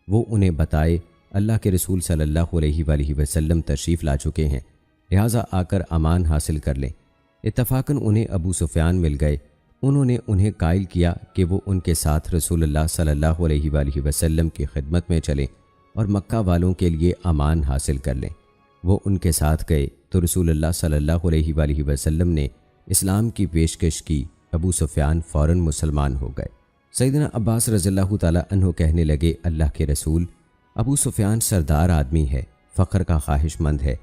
وہ انہیں بتائے اللہ کے رسول صلی اللہ علیہ وآلہ وسلم تشریف لا چکے ہیں، لہٰذا آ کر امان حاصل کر لیں۔ اتفاقاً انہیں ابو سفیان مل گئے۔ انہوں نے انہیں قائل کیا کہ وہ ان کے ساتھ رسول اللہ صلی اللہ علیہ وآلہ وسلم کی خدمت میں چلیں اور مکہ والوں کے لیے امان حاصل کر لیں۔ وہ ان کے ساتھ گئے تو رسول اللہ صلی اللہ علیہ وآلہ وسلم نے اسلام کی پیشکش کی۔ ابو سفیان فوراً مسلمان ہو گئے۔ سیدنا عباس رضی اللہ تعالی عنہ کہنے لگے، اللہ کے رسول، ابو سفیان سردار آدمی ہے، فخر کا خواہش مند ہے،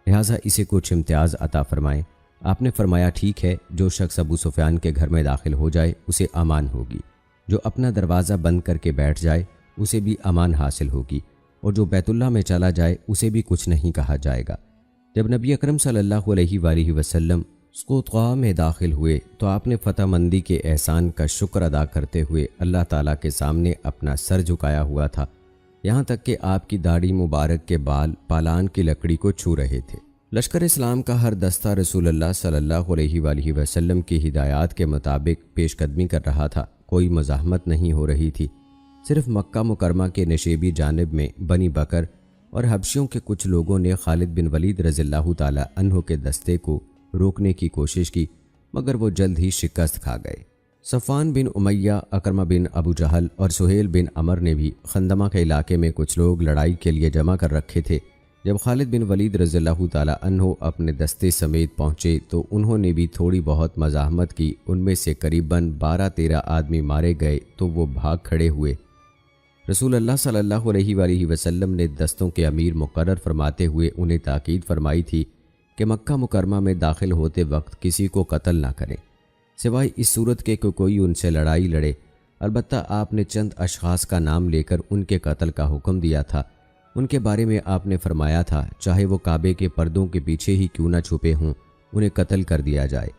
لہٰذا اسے کچھ امتیاز عطا فرمائیں۔ آپ نے فرمایا، ٹھیک ہے، جو شخص ابو سفیان کے گھر میں داخل ہو جائے اسے امان ہوگی، جو اپنا دروازہ بند کر کے بیٹھ جائے اسے بھی امان حاصل ہوگی، اور جو بیت اللہ میں چلا جائے اسے بھی کچھ نہیں کہا جائے گا۔ جب نبی اکرم صلی اللہ علیہ وآلہ وسلم سقوطہ میں داخل ہوئے تو آپ نے فتح مندی کے احسان کا شکر ادا کرتے ہوئے اللہ تعالیٰ کے سامنے اپنا سر جھکایا ہوا تھا، یہاں تک کہ آپ کی داڑھی مبارک کے بال پالان کی لکڑی کو چھو رہے تھے۔ لشکر اسلام کا ہر دستہ رسول اللہ صلی اللہ علیہ وآلہ وسلم کی ہدایات کے مطابق پیش قدمی کر رہا تھا، کوئی مزاحمت نہیں ہو رہی تھی۔ صرف مکہ مکرمہ کے نشیبی جانب میں بنی بکر اور حبشیوں کے کچھ لوگوں نے خالد بن ولید رضی اللہ تعالی عنہ کے دستے کو روکنے کی کوشش کی، مگر وہ جلد ہی شکست کھا گئے۔ صفوان بن امیہ، اکرمہ بن ابو جہل اور سہیل بن عمر نے بھی خندمہ کے علاقے میں کچھ لوگ لڑائی کے لیے جمع کر رکھے تھے۔ جب خالد بن ولید رضی اللہ تعالی عنہ اپنے دستے سمیت پہنچے تو انہوں نے بھی تھوڑی بہت مزاحمت کی، ان میں سے قریباً 12-13 آدمی مارے گئے تو وہ بھاگ کھڑے ہوئے۔ رسول اللہ صلی اللہ علیہ وآلہ وسلم نے دستوں کے امیر مقرر فرماتے ہوئے انہیں تاکید فرمائی تھی کہ مکہ مکرمہ میں داخل ہوتے وقت کسی کو قتل نہ کریں، سوائے اس صورت کے کہ کوئی ان سے لڑائی لڑے۔ البتہ آپ نے چند اشخاص کا نام لے کر ان کے قتل کا حکم دیا تھا، ان کے بارے میں آپ نے فرمایا تھا چاہے وہ کعبے کے پردوں کے پیچھے ہی کیوں نہ چھپے ہوں انہیں قتل کر دیا جائے۔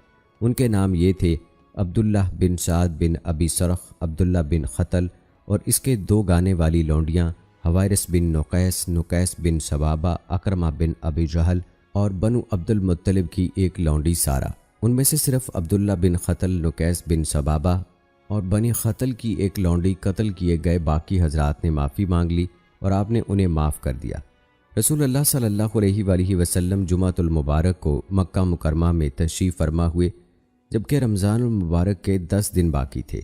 ان کے نام یہ تھے عبداللہ بن سعد بن ابی سرخ، عبداللہ بن خطل اور اس کے 2 گانے والی لونڈیاں حوائرس بن نقیس، نقیس بن ثوابہ، اکرمہ بن ابی جہل اور بنو عبد المطلب کی ایک لونڈی سارہ۔ ان میں سے صرف عبداللہ بن خطل، نقیس بن ثوابہ اور بنی خطل کی ایک لونڈی قتل کیے گئے، باقی حضرات نے معافی مانگ لی اور آپ نے انہیں معاف کر دیا۔ رسول اللہ صلی اللہ علیہ وآلہ وسلم جمعۃ المبارک کو مکہ مکرمہ میں تشریف فرما ہوئے، جبکہ رمضان المبارک کے 10 دن باقی تھے۔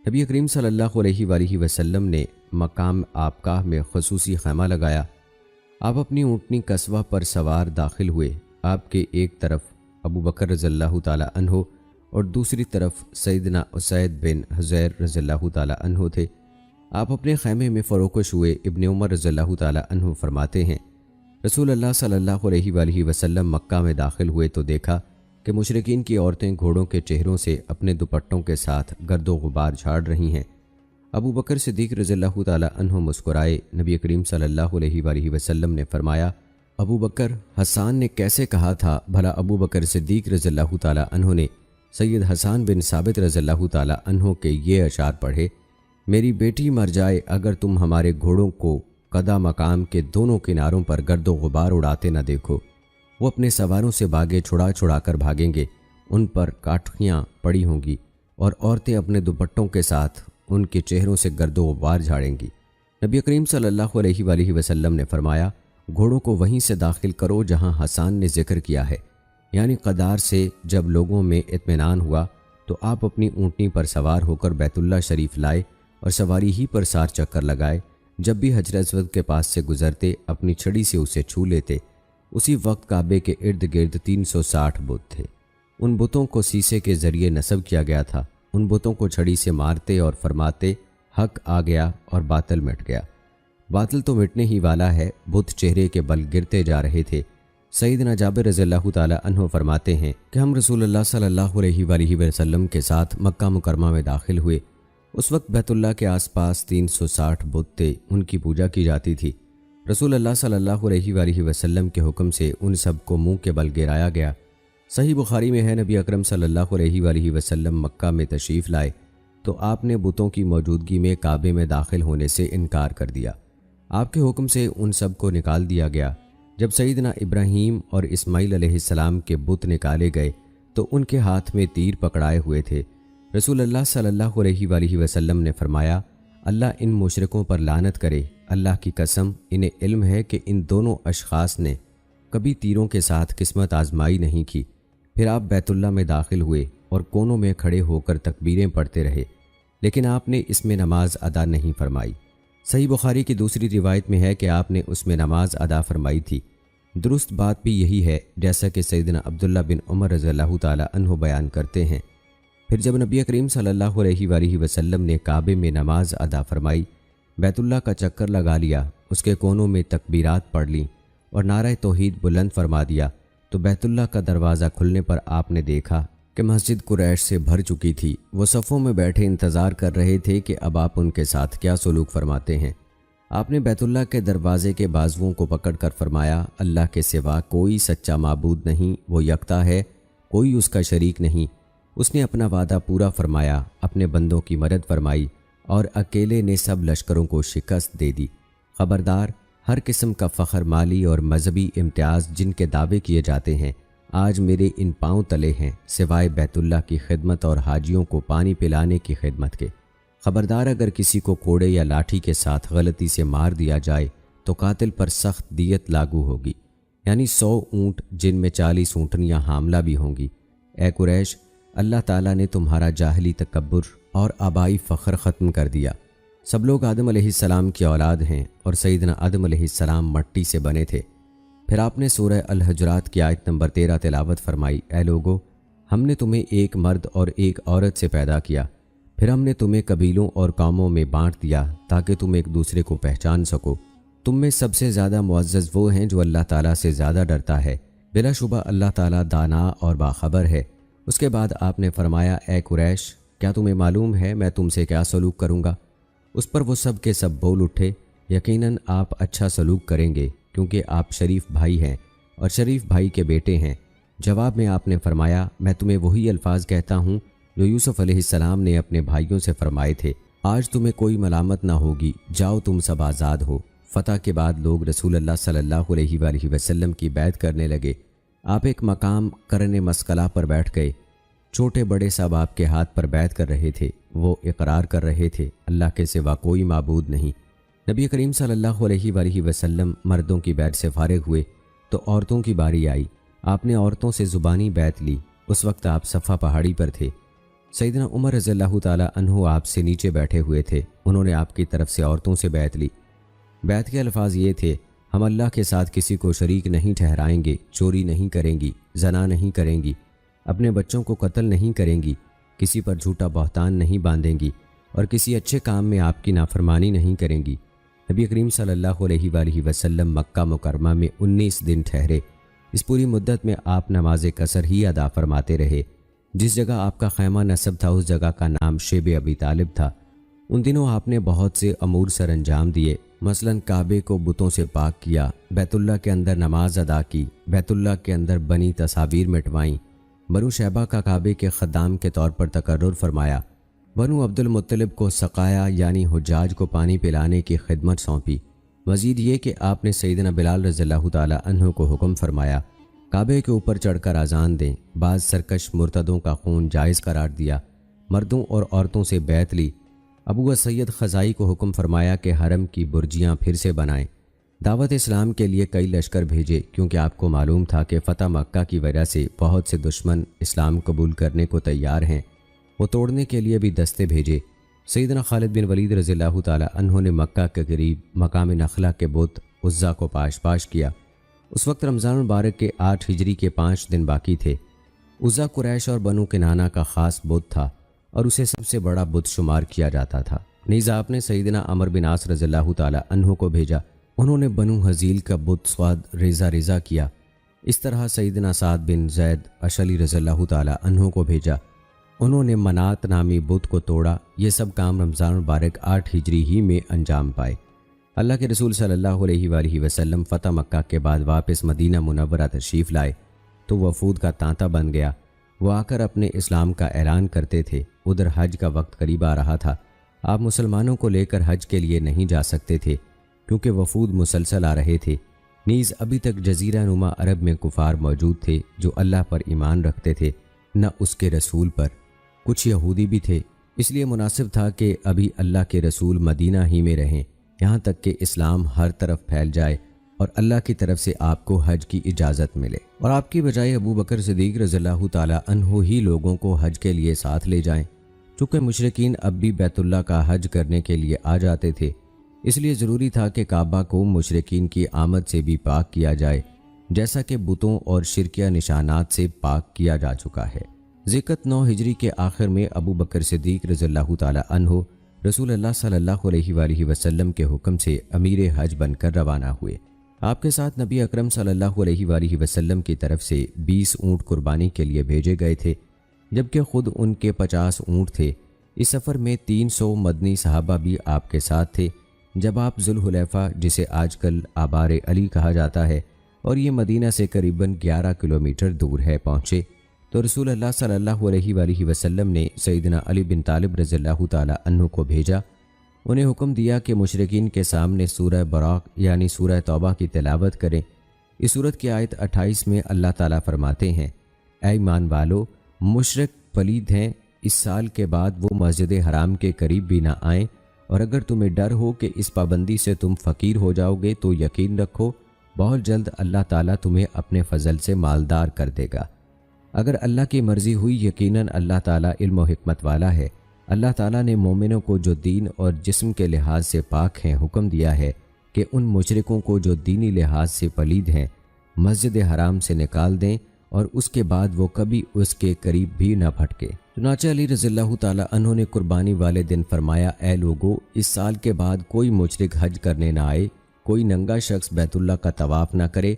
نبی کریم صلی اللہ علیہ وآلہ وسلم نے مقام آبکاہ میں خصوصی خیمہ لگایا۔ آپ اپنی اونٹنی قصوہ پر سوار داخل ہوئے۔ آپ کے ایک طرف ابو بکر رضی اللہ تعالی عنہ اور دوسری طرف سیدنا اسید بن حضیر رضی اللہ تعالی عنہ تھے۔ آپ اپنے خیمے میں فروکش ہوئے۔ ابن عمر رضی اللہ تعالی عنہ فرماتے ہیں رسول اللہ صلی اللہ علیہ وآلہ وسلم مکہ میں داخل ہوئے تو دیکھا کہ مشرکین کی عورتیں گھوڑوں کے چہروں سے اپنے دوپٹوں کے ساتھ گرد و غبار جھاڑ رہی ہیں۔ ابو بکر صدیق رضی اللہ تعالی عنہ مسکرائے۔ نبی کریم صلی اللہ علیہ وآلہ وسلم نے فرمایا ابو بکر، حسان نے کیسے کہا تھا؟ بھلا ابو بکر صدیق رضی اللہ تعالی عنہ نے سید حسان بن ثابت رضی اللہ تعالی عنہ کے یہ اشعار پڑھے، میری بیٹی مر جائے اگر تم ہمارے گھوڑوں کو قدا مقام کے دونوں کناروں پر گرد و غبار اڑاتے نہ دیکھو۔ وہ اپنے سواروں سے باغے چھڑا چھڑا کر بھاگیں گے، ان پر کاٹھیاں پڑی ہوں گی اور عورتیں اپنے دوپٹوں کے ساتھ ان کے چہروں سے گرد و غبار جھاڑیں گی۔ نبی کریم صلی اللہ علیہ وآلہ وسلم نے فرمایا گھوڑوں کو وہیں سے داخل کرو جہاں حسان نے ذکر کیا ہے، یعنی قدار سے۔ جب لوگوں میں اطمینان ہوا تو آپ اپنی اونٹنی پر سوار ہو کر بیت اللہ شریف لائے اور سواری ہی پر 4 چکر لگائے۔ جب بھی حجر اسود کے پاس سے گزرتے اپنی چھڑی سے اسے چھو لیتے۔ اسی وقت کعبے کے ارد گرد 360 بت تھے۔ ان بتوں کو سیسے کے ذریعے نصب کیا گیا تھا۔ ان بتوں کو چھڑی سے مارتے اور فرماتے حق آ گیا اور باطل مٹ گیا۔ باطل تو مٹنے ہی والا ہے، بت چہرے کے بل گرتے جا رہے تھے۔ سیدنا جابر رضی اللہ تعالی عنہ فرماتے ہیں کہ ہم رسول اللہ صلی اللہ علیہ وآلہ وسلم کے ساتھ مکہ مکرمہ میں داخل ہوئے۔ اس وقت بیت اللہ کے آس پاس 360 بت تھے، ان کی پوجا کی جاتی تھی۔ رسول اللہ صلی اللہ علیہ وآلہ وسلم کے حکم سے ان سب کو منہ کے بل گرایا گیا۔ صحیح بخاری میں ہے نبی اکرم صلی اللہ علیہ وآلہ وسلم مکہ میں تشریف لائے تو آپ نے بتوں کی موجودگی میں کعبے میں داخل ہونے سے انکار کر دیا۔ آپ کے حکم سے ان سب کو نکال دیا گیا۔ جب سیدنا ابراہیم اور اسماعیل علیہ السلام کے بت نکالے گئے تو ان کے ہاتھ میں تیر پکڑائے ہوئے تھے۔ رسول اللہ صلی اللہ علیہ وآلہ وسلم نے فرمایا اللہ ان مشرکوں پر لعنت کرے، اللہ کی قسم انہیں علم ہے کہ ان دونوں اشخاص نے کبھی تیروں کے ساتھ قسمت آزمائی نہیں کی۔ پھر آپ بیت اللہ میں داخل ہوئے اور کونوں میں کھڑے ہو کر تکبیریں پڑھتے رہے، لیکن آپ نے اس میں نماز ادا نہیں فرمائی۔ صحیح بخاری کی دوسری روایت میں ہے کہ آپ نے اس میں نماز ادا فرمائی تھی۔ درست بات بھی یہی ہے جیسا کہ سیدنا عبداللہ بن عمر رضی اللہ تعالی عنہ بیان کرتے ہیں۔ پھر جب نبی کریم صلی اللہ علیہ وآلہ وسلم نے کعبے میں نماز ادا فرمائی، بیت اللہ کا چکر لگا لیا، اس کے کونوں میں تکبیرات پڑھ لیں اور نعرہ توحید بلند فرما دیا، تو بیت اللہ کا دروازہ کھلنے پر آپ نے دیکھا کہ مسجد قریش سے بھر چکی تھی۔ وہ صفوں میں بیٹھے انتظار کر رہے تھے کہ اب آپ ان کے ساتھ کیا سلوک فرماتے ہیں۔ آپ نے بیت اللہ کے دروازے کے بازوؤں کو پکڑ کر فرمایا اللہ کے سوا کوئی سچا معبود نہیں، وہ یکتا ہے، کوئی اس کا شریک نہیں۔ اس نے اپنا وعدہ پورا فرمایا، اپنے بندوں کی مدد فرمائی اور اکیلے نے سب لشکروں کو شکست دے دی۔ خبردار، ہر قسم کا فخر، مالی اور مذہبی امتیاز جن کے دعوے کیے جاتے ہیں آج میرے ان پاؤں تلے ہیں، سوائے بیت اللہ کی خدمت اور حاجیوں کو پانی پلانے کی خدمت کے۔ خبردار، اگر کسی کو کوڑے یا لاٹھی کے ساتھ غلطی سے مار دیا جائے تو قاتل پر سخت دیت لاگو ہوگی، یعنی 100 اونٹ جن میں 40 اونٹنیاں حاملہ بھی ہوں گی۔ اے قریش، اللہ تعالیٰ نے تمہارا جاہلی تکبر اور آبائی فخر ختم کر دیا۔ سب لوگ آدم علیہ السلام کی اولاد ہیں اور سیدنا آدم علیہ السلام مٹی سے بنے تھے۔ پھر آپ نے سورہ الحجرات کی آیت نمبر 13 تلاوت فرمائی، اے لوگو، ہم نے تمہیں ایک مرد اور ایک عورت سے پیدا کیا، پھر ہم نے تمہیں قبیلوں اور قوموں میں بانٹ دیا تاکہ تم ایک دوسرے کو پہچان سکو۔ تم میں سب سے زیادہ معزز وہ ہیں جو اللہ تعالیٰ سے زیادہ ڈرتا ہے، بلا شبہ اللہ تعالیٰ دانا اور باخبر ہے۔ اس کے بعد آپ نے فرمایا، اے قریش، کیا تمہیں معلوم ہے میں تم سے کیا سلوک کروں گا؟ اس پر وہ سب کے سب بول اٹھے، یقیناً آپ اچھا سلوک کریں گے کیونکہ آپ شریف بھائی ہیں اور شریف بھائی کے بیٹے ہیں۔ جواب میں آپ نے فرمایا، میں تمہیں وہی الفاظ کہتا ہوں جو یوسف علیہ السلام نے اپنے بھائیوں سے فرمائے تھے، آج تمہیں کوئی ملامت نہ ہوگی، جاؤ تم سب آزاد ہو۔ فتح کے بعد لوگ رسول اللہ صلی اللہ علیہ وآلہ وسلم کی بیعت کرنے لگے۔ آپ ایک مقام قرن مسقلہ پر بیٹھ گئے، چھوٹے بڑے سب آپ کے ہاتھ پر بیعت کر رہے تھے۔ وہ اقرار کر رہے تھے اللہ کے سوا کوئی معبود نہیں۔ نبی کریم صلی اللہ علیہ وآلہ وسلم مردوں کی بیعت سے فارغ ہوئے تو عورتوں کی باری آئی۔ آپ نے عورتوں سے زبانی بیعت لی۔ اس وقت آپ صفا پہاڑی پر تھے۔ سیدنا عمر رضی اللہ تعالیٰ عنہ آپ سے نیچے بیٹھے ہوئے تھے۔ انہوں نے آپ کی طرف سے عورتوں سے بیعت لی۔ بیعت کے الفاظ یہ تھے، ہم اللہ کے ساتھ کسی کو شریک نہیں ٹھہرائیں گے، چوری نہیں کریں گی، زنا نہیں کریں گی، اپنے بچوں کو قتل نہیں کریں گی، کسی پر جھوٹا بہتان نہیں باندھیں گی اور کسی اچھے کام میں آپ کی نافرمانی نہیں کریں گی۔ نبی کریم صلی اللہ علیہ وآلہ وسلم مکہ مکرمہ میں 19 دن ٹھہرے۔ اس پوری مدت میں آپ نماز قصر ہی ادا فرماتے رہے۔ جس جگہ آپ کا خیمہ نصب تھا اس جگہ کا نام شیب ابی طالب تھا۔ ان دنوں آپ نے بہت سے امور سر انجام دیے، مثلاً کعبے کو بتوں سے پاک کیا، بیت اللہ کے اندر نماز ادا کی، بیت اللہ کے اندر بنی تصاویر مٹوائیں، بنو شیبہ کا کعبے کے خدام کے طور پر تقرر فرمایا، بنو عبد المطلب کو سقایا یعنی حجاج کو پانی پلانے کی خدمت سونپی۔ مزید یہ کہ آپ نے سیدنا بلال رضی اللہ تعالیٰ عنہ کو حکم فرمایا کعبے کے اوپر چڑھ کر اذان دیں۔ بعض سرکش مرتدوں کا خون جائز قرار دیا، مردوں اور عورتوں سے بیعت لی۔ ابو سید خزائی کو حکم فرمایا کہ حرم کی برجیاں پھر سے بنائیں۔ دعوت اسلام کے لیے کئی لشکر بھیجے کیونکہ آپ کو معلوم تھا کہ فتح مکہ کی وجہ سے بہت سے دشمن اسلام قبول کرنے کو تیار ہیں۔ وہ توڑنے کے لیے بھی دستے بھیجے۔ سیدنا خالد بن ولید رضی اللہ تعالیٰ عنہ نے مکہ کے قریب مقام نخلا کے بت عزا کو پاش کیا۔ اس وقت رمضان المبارک کے 8 ہجری کے 5 دن باقی تھے۔ عزا قریش اور بنو کنانہ کا خاص بت تھا اور اسے سب سے بڑا بت شمار کیا جاتا تھا۔ نیز آپ نے سیدنا عمر بن عاص رضی اللہ تعالیٰ عنہ کو بھیجا۔ انہوں نے بنو حزیل کا بت سواد ریزہ کیا۔ اس طرح سیدنا سعد بن زید اشعری رضی اللہ تعالیٰ عنہ کو بھیجا۔ انہوں نے منات نامی بت کو توڑا۔ یہ سب کام رمضان المبارک 8 ہجری ہی میں انجام پائے۔ اللہ کے رسول صلی اللہ علیہ وآلہ وسلم فتح مکہ کے بعد واپس مدینہ منورہ تشریف لائے تو وفود کا تانتا بن گیا۔ وہ آ کر اپنے اسلام کا اعلان کرتے تھے۔ ادھر حج کا وقت قریب آ رہا تھا۔ آپ مسلمانوں کو لے کر حج کے لیے نہیں جا سکتے تھے کیونکہ وفود مسلسل آ رہے تھے۔ نیز ابھی تک جزیرہ نما عرب میں کفار موجود تھے جو اللہ پر ایمان رکھتے تھے نہ اس کے رسول پر۔ کچھ یہودی بھی تھے، اس لیے مناسب تھا کہ ابھی اللہ کے رسول مدینہ ہی میں رہیں یہاں تک کہ اسلام ہر طرف پھیل جائے اور اللہ کی طرف سے آپ کو حج کی اجازت ملے، اور آپ کی بجائے ابو بکر صدیق رضی اللہ تعالیٰ عنہ ہی لوگوں کو حج کے لیے ساتھ لے جائیں۔ چونکہ مشرکین اب بھی بیت اللہ کا حج کرنے کے لیے آ جاتے تھے، اس لیے ضروری تھا کہ کعبہ کو مشرکین کی آمد سے بھی پاک کیا جائے، جیسا کہ بتوں اور شرکیہ نشانات سے پاک کیا جا چکا ہے۔ ذکر 9 ہجری کے آخر میں ابو بکر صدیق رضی اللہ تعالیٰ عنہ رسول اللہ صلی اللہ علیہ وآلہ وسلم کے حکم سے امیر حج بن کر روانہ ہوئے۔ آپ کے ساتھ نبی اکرم صلی اللہ علیہ وآلہ وسلم کی طرف سے 20 اونٹ قربانی کے لیے بھیجے گئے تھے، جبکہ خود ان کے 50 اونٹ تھے۔ اس سفر میں 300 مدنی صحابہ بھی آپ کے ساتھ تھے۔ جب آپ ذوالحلیفہ، جسے آج کل آبار علی کہا جاتا ہے اور یہ مدینہ سے قریباً 11 کلومیٹر دور ہے، پہنچے تو رسول اللہ صلی اللہ علیہ وآلہ وسلم نے سیدنا علی بن طالب رضی اللہ تعالیٰ عنہ کو بھیجا۔ انہیں حکم دیا کہ مشرکین کے سامنے سورہ براق یعنی سورہ توبہ کی تلاوت کریں۔ اس سورت کی آیت 28 میں اللہ تعالیٰ فرماتے ہیں، اے ایمان والو، مشرک پلید ہیں، اس سال کے بعد وہ مسجد حرام کے قریب بھی نہ آئیں، اور اگر تمہیں ڈر ہو کہ اس پابندی سے تم فقیر ہو جاؤ گے تو یقین رکھو بہت جلد اللہ تعالیٰ تمہیں اپنے فضل سے مالدار کر دے گا۔ اگر اللہ کی مرضی ہوئی، یقیناً اللہ تعالیٰ علم و حکمت والا ہے۔ اللہ تعالیٰ نے مومنوں کو جو دین اور جسم کے لحاظ سے پاک ہیں حکم دیا ہے کہ ان مشرکوں کو جو دینی لحاظ سے پلید ہیں مسجد حرام سے نکال دیں اور اس کے بعد وہ کبھی اس کے قریب بھی نہ پھٹکے۔ چنانچہ علی رضی اللہ تعالیٰ عنہ نے قربانی والے دن فرمایا، اے لوگو، اس سال کے بعد کوئی مشرک حج کرنے نہ آئے، کوئی ننگا شخص بیت اللہ کا طواف نہ کرے،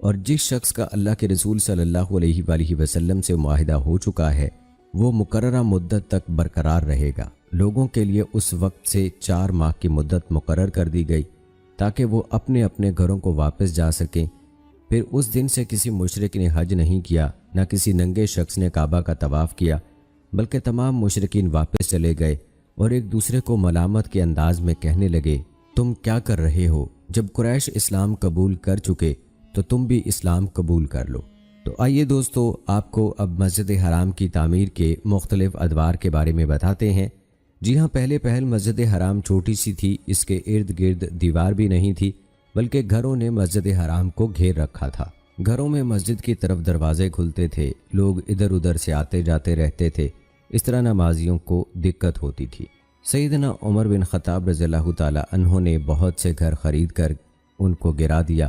اور جس شخص کا اللہ کے رسول صلی اللہ علیہ وآلہ وسلم سے معاہدہ ہو چکا ہے وہ مقررہ مدت تک برقرار رہے گا۔ لوگوں کے لیے اس وقت سے 4 ماہ کی مدت مقرر کر دی گئی۔ تاکہ وہ اپنے اپنے گھروں کو واپس جا سکیں۔ پھر اس دن سے کسی مشرک نے حج نہیں کیا، نہ کسی ننگے شخص نے کعبہ کا طواف کیا، بلکہ تمام مشرکین واپس چلے گئے اور ایک دوسرے کو ملامت کے انداز میں کہنے لگے، تم کیا کر رہے ہو؟ جب قریش اسلام قبول کر چکے تو تم بھی اسلام قبول کر لو۔ تو آئیے دوستو، آپ کو اب مسجد حرام کی تعمیر کے مختلف ادوار کے بارے میں بتاتے ہیں۔ جی ہاں، پہلے مسجد حرام چھوٹی سی تھی، اس کے ارد گرد دیوار بھی نہیں تھی، بلکہ گھروں نے مسجد حرام کو گھیر رکھا تھا۔ گھروں میں مسجد کی طرف دروازے کھلتے تھے، لوگ ادھر ادھر سے آتے جاتے رہتے تھے، اس طرح نمازیوں کو دقت ہوتی تھی۔ سیدنا عمر بن خطاب رضی اللہ تعالی عنہ نے بہت سے گھر خرید کر ان کو گرا دیا۔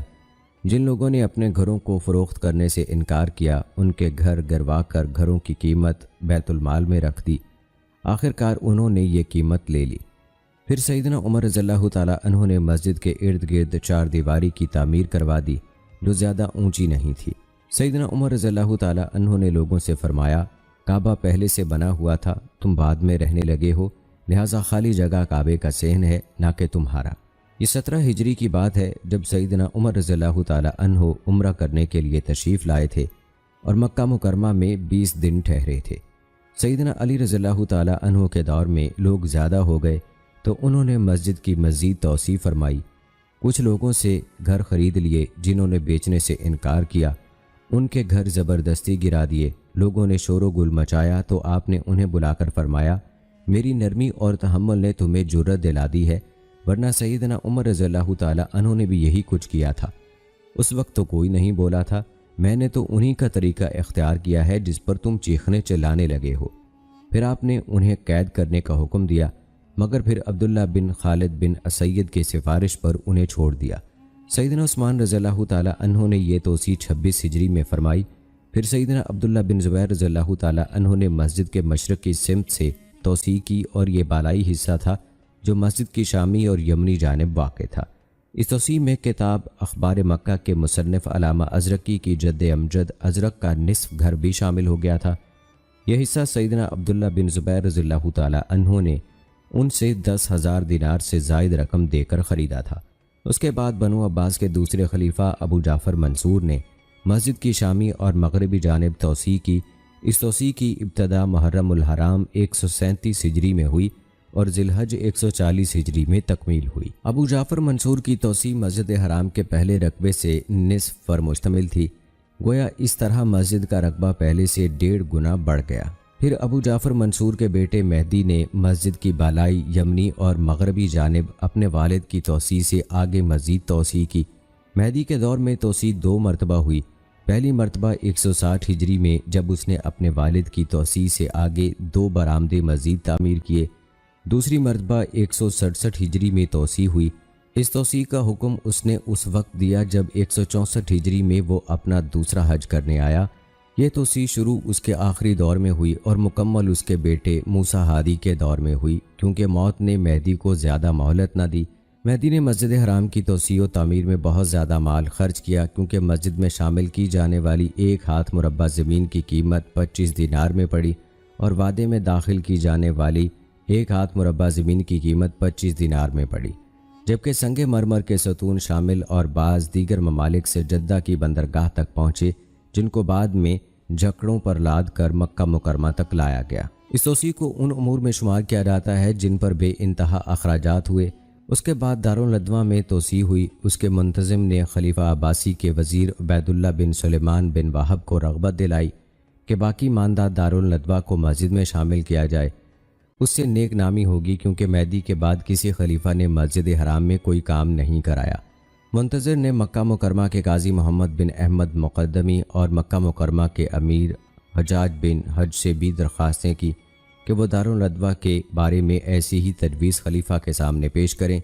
جن لوگوں نے اپنے گھروں کو فروخت کرنے سے انکار کیا، ان کے گھر گروا کر گھروں کی قیمت بیت المال میں رکھ دی۔ آخرکار انہوں نے یہ قیمت لے لی۔ پھر سیدنا عمر رضی اللہ تعالی عنہ نے مسجد کے ارد گرد 4 دیواری کی تعمیر کروا دی، جو زیادہ اونچی نہیں تھی۔ سیدنا عمر رضی اللہ تعالی عنہ نے لوگوں سے فرمایا، کعبہ پہلے سے بنا ہوا تھا، تم بعد میں رہنے لگے ہو، لہٰذا خالی جگہ کعبے کا صحن ہے، نہ کہ تمہارا۔ یہ 17 ہجری کی بات ہے، جب سیدنا عمر رضی اللہ تعالی عنہ عمرہ کرنے کے لیے تشریف لائے تھے اور مکہ مکرمہ میں 20 دن ٹھہرے تھے۔ سیدنا علی رضی اللہ تعالی عنہ کے دور میں لوگ زیادہ ہو گئے تو انہوں نے مسجد کی مزید توسیع فرمائی۔ کچھ لوگوں سے گھر خرید لیے، جنہوں نے بیچنے سے انکار کیا، ان کے گھر زبردستی گرا دیے۔ لوگوں نے شور و گل مچایا تو آپ نے انہیں بلا کر فرمایا، میری نرمی اور تحمل نے تمہیں جرأت دلا دی ہے، ورنہ سیدنا عمر رضی اللہ تعالی عنہ نے بھی یہی کچھ کیا تھا۔ اس وقت تو کوئی نہیں بولا تھا، میں نے تو انہی کا طریقہ اختیار کیا ہے جس پر تم چیخنے چلانے لگے ہو۔ پھر آپ نے انہیں قید کرنے کا حکم دیا، مگر پھر عبداللہ بن خالد بن اسید کی سفارش پر انہیں چھوڑ دیا۔ سیدنا عثمان رضی اللہ تعالی عنہ نے یہ توسیع 26 ہجری میں فرمائی۔ پھر سیدنا عبداللہ بن زبیر رضی اللہ تعالی عنہ نے مسجد کے مشرق کی سمت سے توسیع کی، اور یہ بالائی حصہ تھا جو مسجد کی شامی اور یمنی جانب واقع تھا۔ اس توسیع میں کتاب اخبار مکہ کے مصنف علامہ ازرقی کی جد امجد ازرق کا نصف گھر بھی شامل ہو گیا تھا۔ یہ حصہ سیدنا عبداللہ بن زبیر رضی اللہ تعالی عنہ نے ان سے 10,000 دینار سے زائد رقم دے کر خریدا تھا۔ اس کے بعد بنو عباس کے دوسرے خلیفہ ابو جعفر منصور نے مسجد کی شامی اور مغربی جانب توسیع کی۔ اس توسیع کی ابتدا محرم الحرام 137 ہجری میں ہوئی اور ذی الحج 140 ہجری میں تکمیل ہوئی۔ ابو جعفر منصور کی توسیع مسجد حرام کے پہلے رقبے سے نصف پر مشتمل تھی، گویا اس طرح مسجد کا رقبہ پہلے سے 1.5 گنا بڑھ گیا۔ پھر ابو جعفر منصور کے بیٹے مہدی نے مسجد کی بالائی، یمنی اور مغربی جانب اپنے والد کی توسیع سے آگے مزید توسیع کی۔ مہدی کے دور میں توسیع 2 مرتبہ ہوئی۔ پہلی مرتبہ 160 ہجری میں، جب اس نے اپنے والد کی توسیع سے آگے 2 برآمدے مزید تعمیر کیے۔ دوسری مرتبہ 167 ہجری میں توسیع ہوئی۔ اس توسیع کا حکم اس نے اس وقت دیا جب 164 ہجری میں وہ اپنا دوسرا حج کرنے آیا۔ یہ توسیع شروع اس کے آخری دور میں ہوئی اور مکمل اس کے بیٹے موسیٰ ہادی کے دور میں ہوئی، کیونکہ موت نے مہدی کو زیادہ مہلت نہ دی۔ مہدی نے مسجد حرام کی توسیع و تعمیر میں بہت زیادہ مال خرچ کیا، کیونکہ مسجد میں شامل کی جانے والی 1 ہاتھ مربع زمین کی قیمت 25 دینار میں پڑی، اور وادے میں داخل کی جانے والی 1 ہاتھ مربع زمین کی قیمت 25 دینار میں پڑی، جبکہ سنگ مرمر کے ستون شامل اور بعض دیگر ممالک سے جدہ کی بندرگاہ تک پہنچے، جن کو بعد میں جھکڑوں پر لاد کر مکہ مکرمہ تک لایا گیا۔ اس توسیع کو ان امور میں شمار کیا جاتا ہے جن پر بے انتہا اخراجات ہوئے۔ اس کے بعد دارالندوہ میں توسیع ہوئی۔ اس کے منتظم نے خلیفہ عباسی کے وزیر عبید اللہ بن سلیمان بن وہب کو رغبت دلائی کہ باقی ماندہ دارالندوہ کو مسجد میں شامل کیا جائے۔ اس سے نیک نامی ہوگی، کیونکہ مہدی کے بعد کسی خلیفہ نے مسجد حرام میں کوئی کام نہیں کرایا۔ منتظر نے مکہ مکرمہ کے قاضی محمد بن احمد مقدمی اور مکہ مکرمہ کے امیر حجاج بن حج سے بھی درخواستیں کی کہ وہ دارالندوہ کے بارے میں ایسی ہی تجویز خلیفہ کے سامنے پیش کریں۔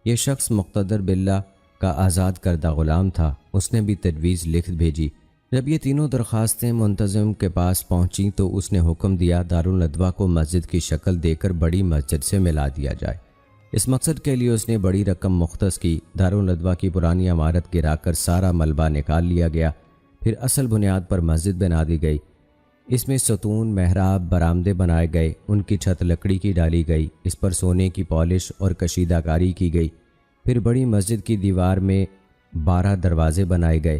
یہ شخص مقتدر باللہ کا آزاد کردہ غلام تھا، اس نے بھی تجویز لکھ بھیجی۔ جب یہ تینوں درخواستیں منتظم کے پاس پہنچیں تو اس نے حکم دیا دارالندوہ کو مسجد کی شکل دے کر بڑی مسجد سے ملا دیا جائے۔ اس مقصد کے لیے اس نے بڑی رقم مختص کی۔ دارالندوہ کی پرانی عمارت گرا کر سارا ملبہ نکال لیا گیا، پھر اصل بنیاد پر مسجد بنا دی گئی۔ اس میں ستون، محراب، برآمدے بنائے گئے، ان کی چھت لکڑی کی ڈالی گئی، اس پر سونے کی پالش اور کشیدہ کاری کی گئی۔ پھر بڑی مسجد کی دیوار میں 12 دروازے بنائے گئے۔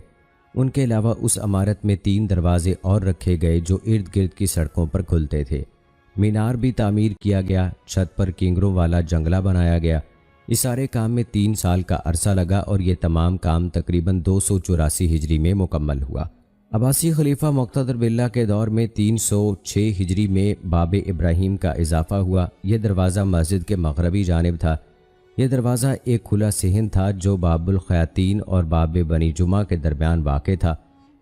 ان کے علاوہ اس عمارت میں 3 دروازے اور رکھے گئے جو ارد گرد کی سڑکوں پر کھلتے تھے۔ مینار بھی تعمیر کیا گیا، چھت پر کینگروں والا جنگلہ بنایا گیا۔ اس سارے کام میں 3 سال کا عرصہ لگا اور یہ تمام کام تقریباً 284 ہجری میں مکمل ہوا۔ عباسی خلیفہ مقتدر باللہ کے دور میں 306 ہجری میں باب ابراہیم کا اضافہ ہوا۔ یہ دروازہ مسجد کے مغربی جانب تھا۔ یہ دروازہ ایک کھلا صحن تھا جو باب الخیاطین اور باب بنی جمعہ کے درمیان واقع تھا۔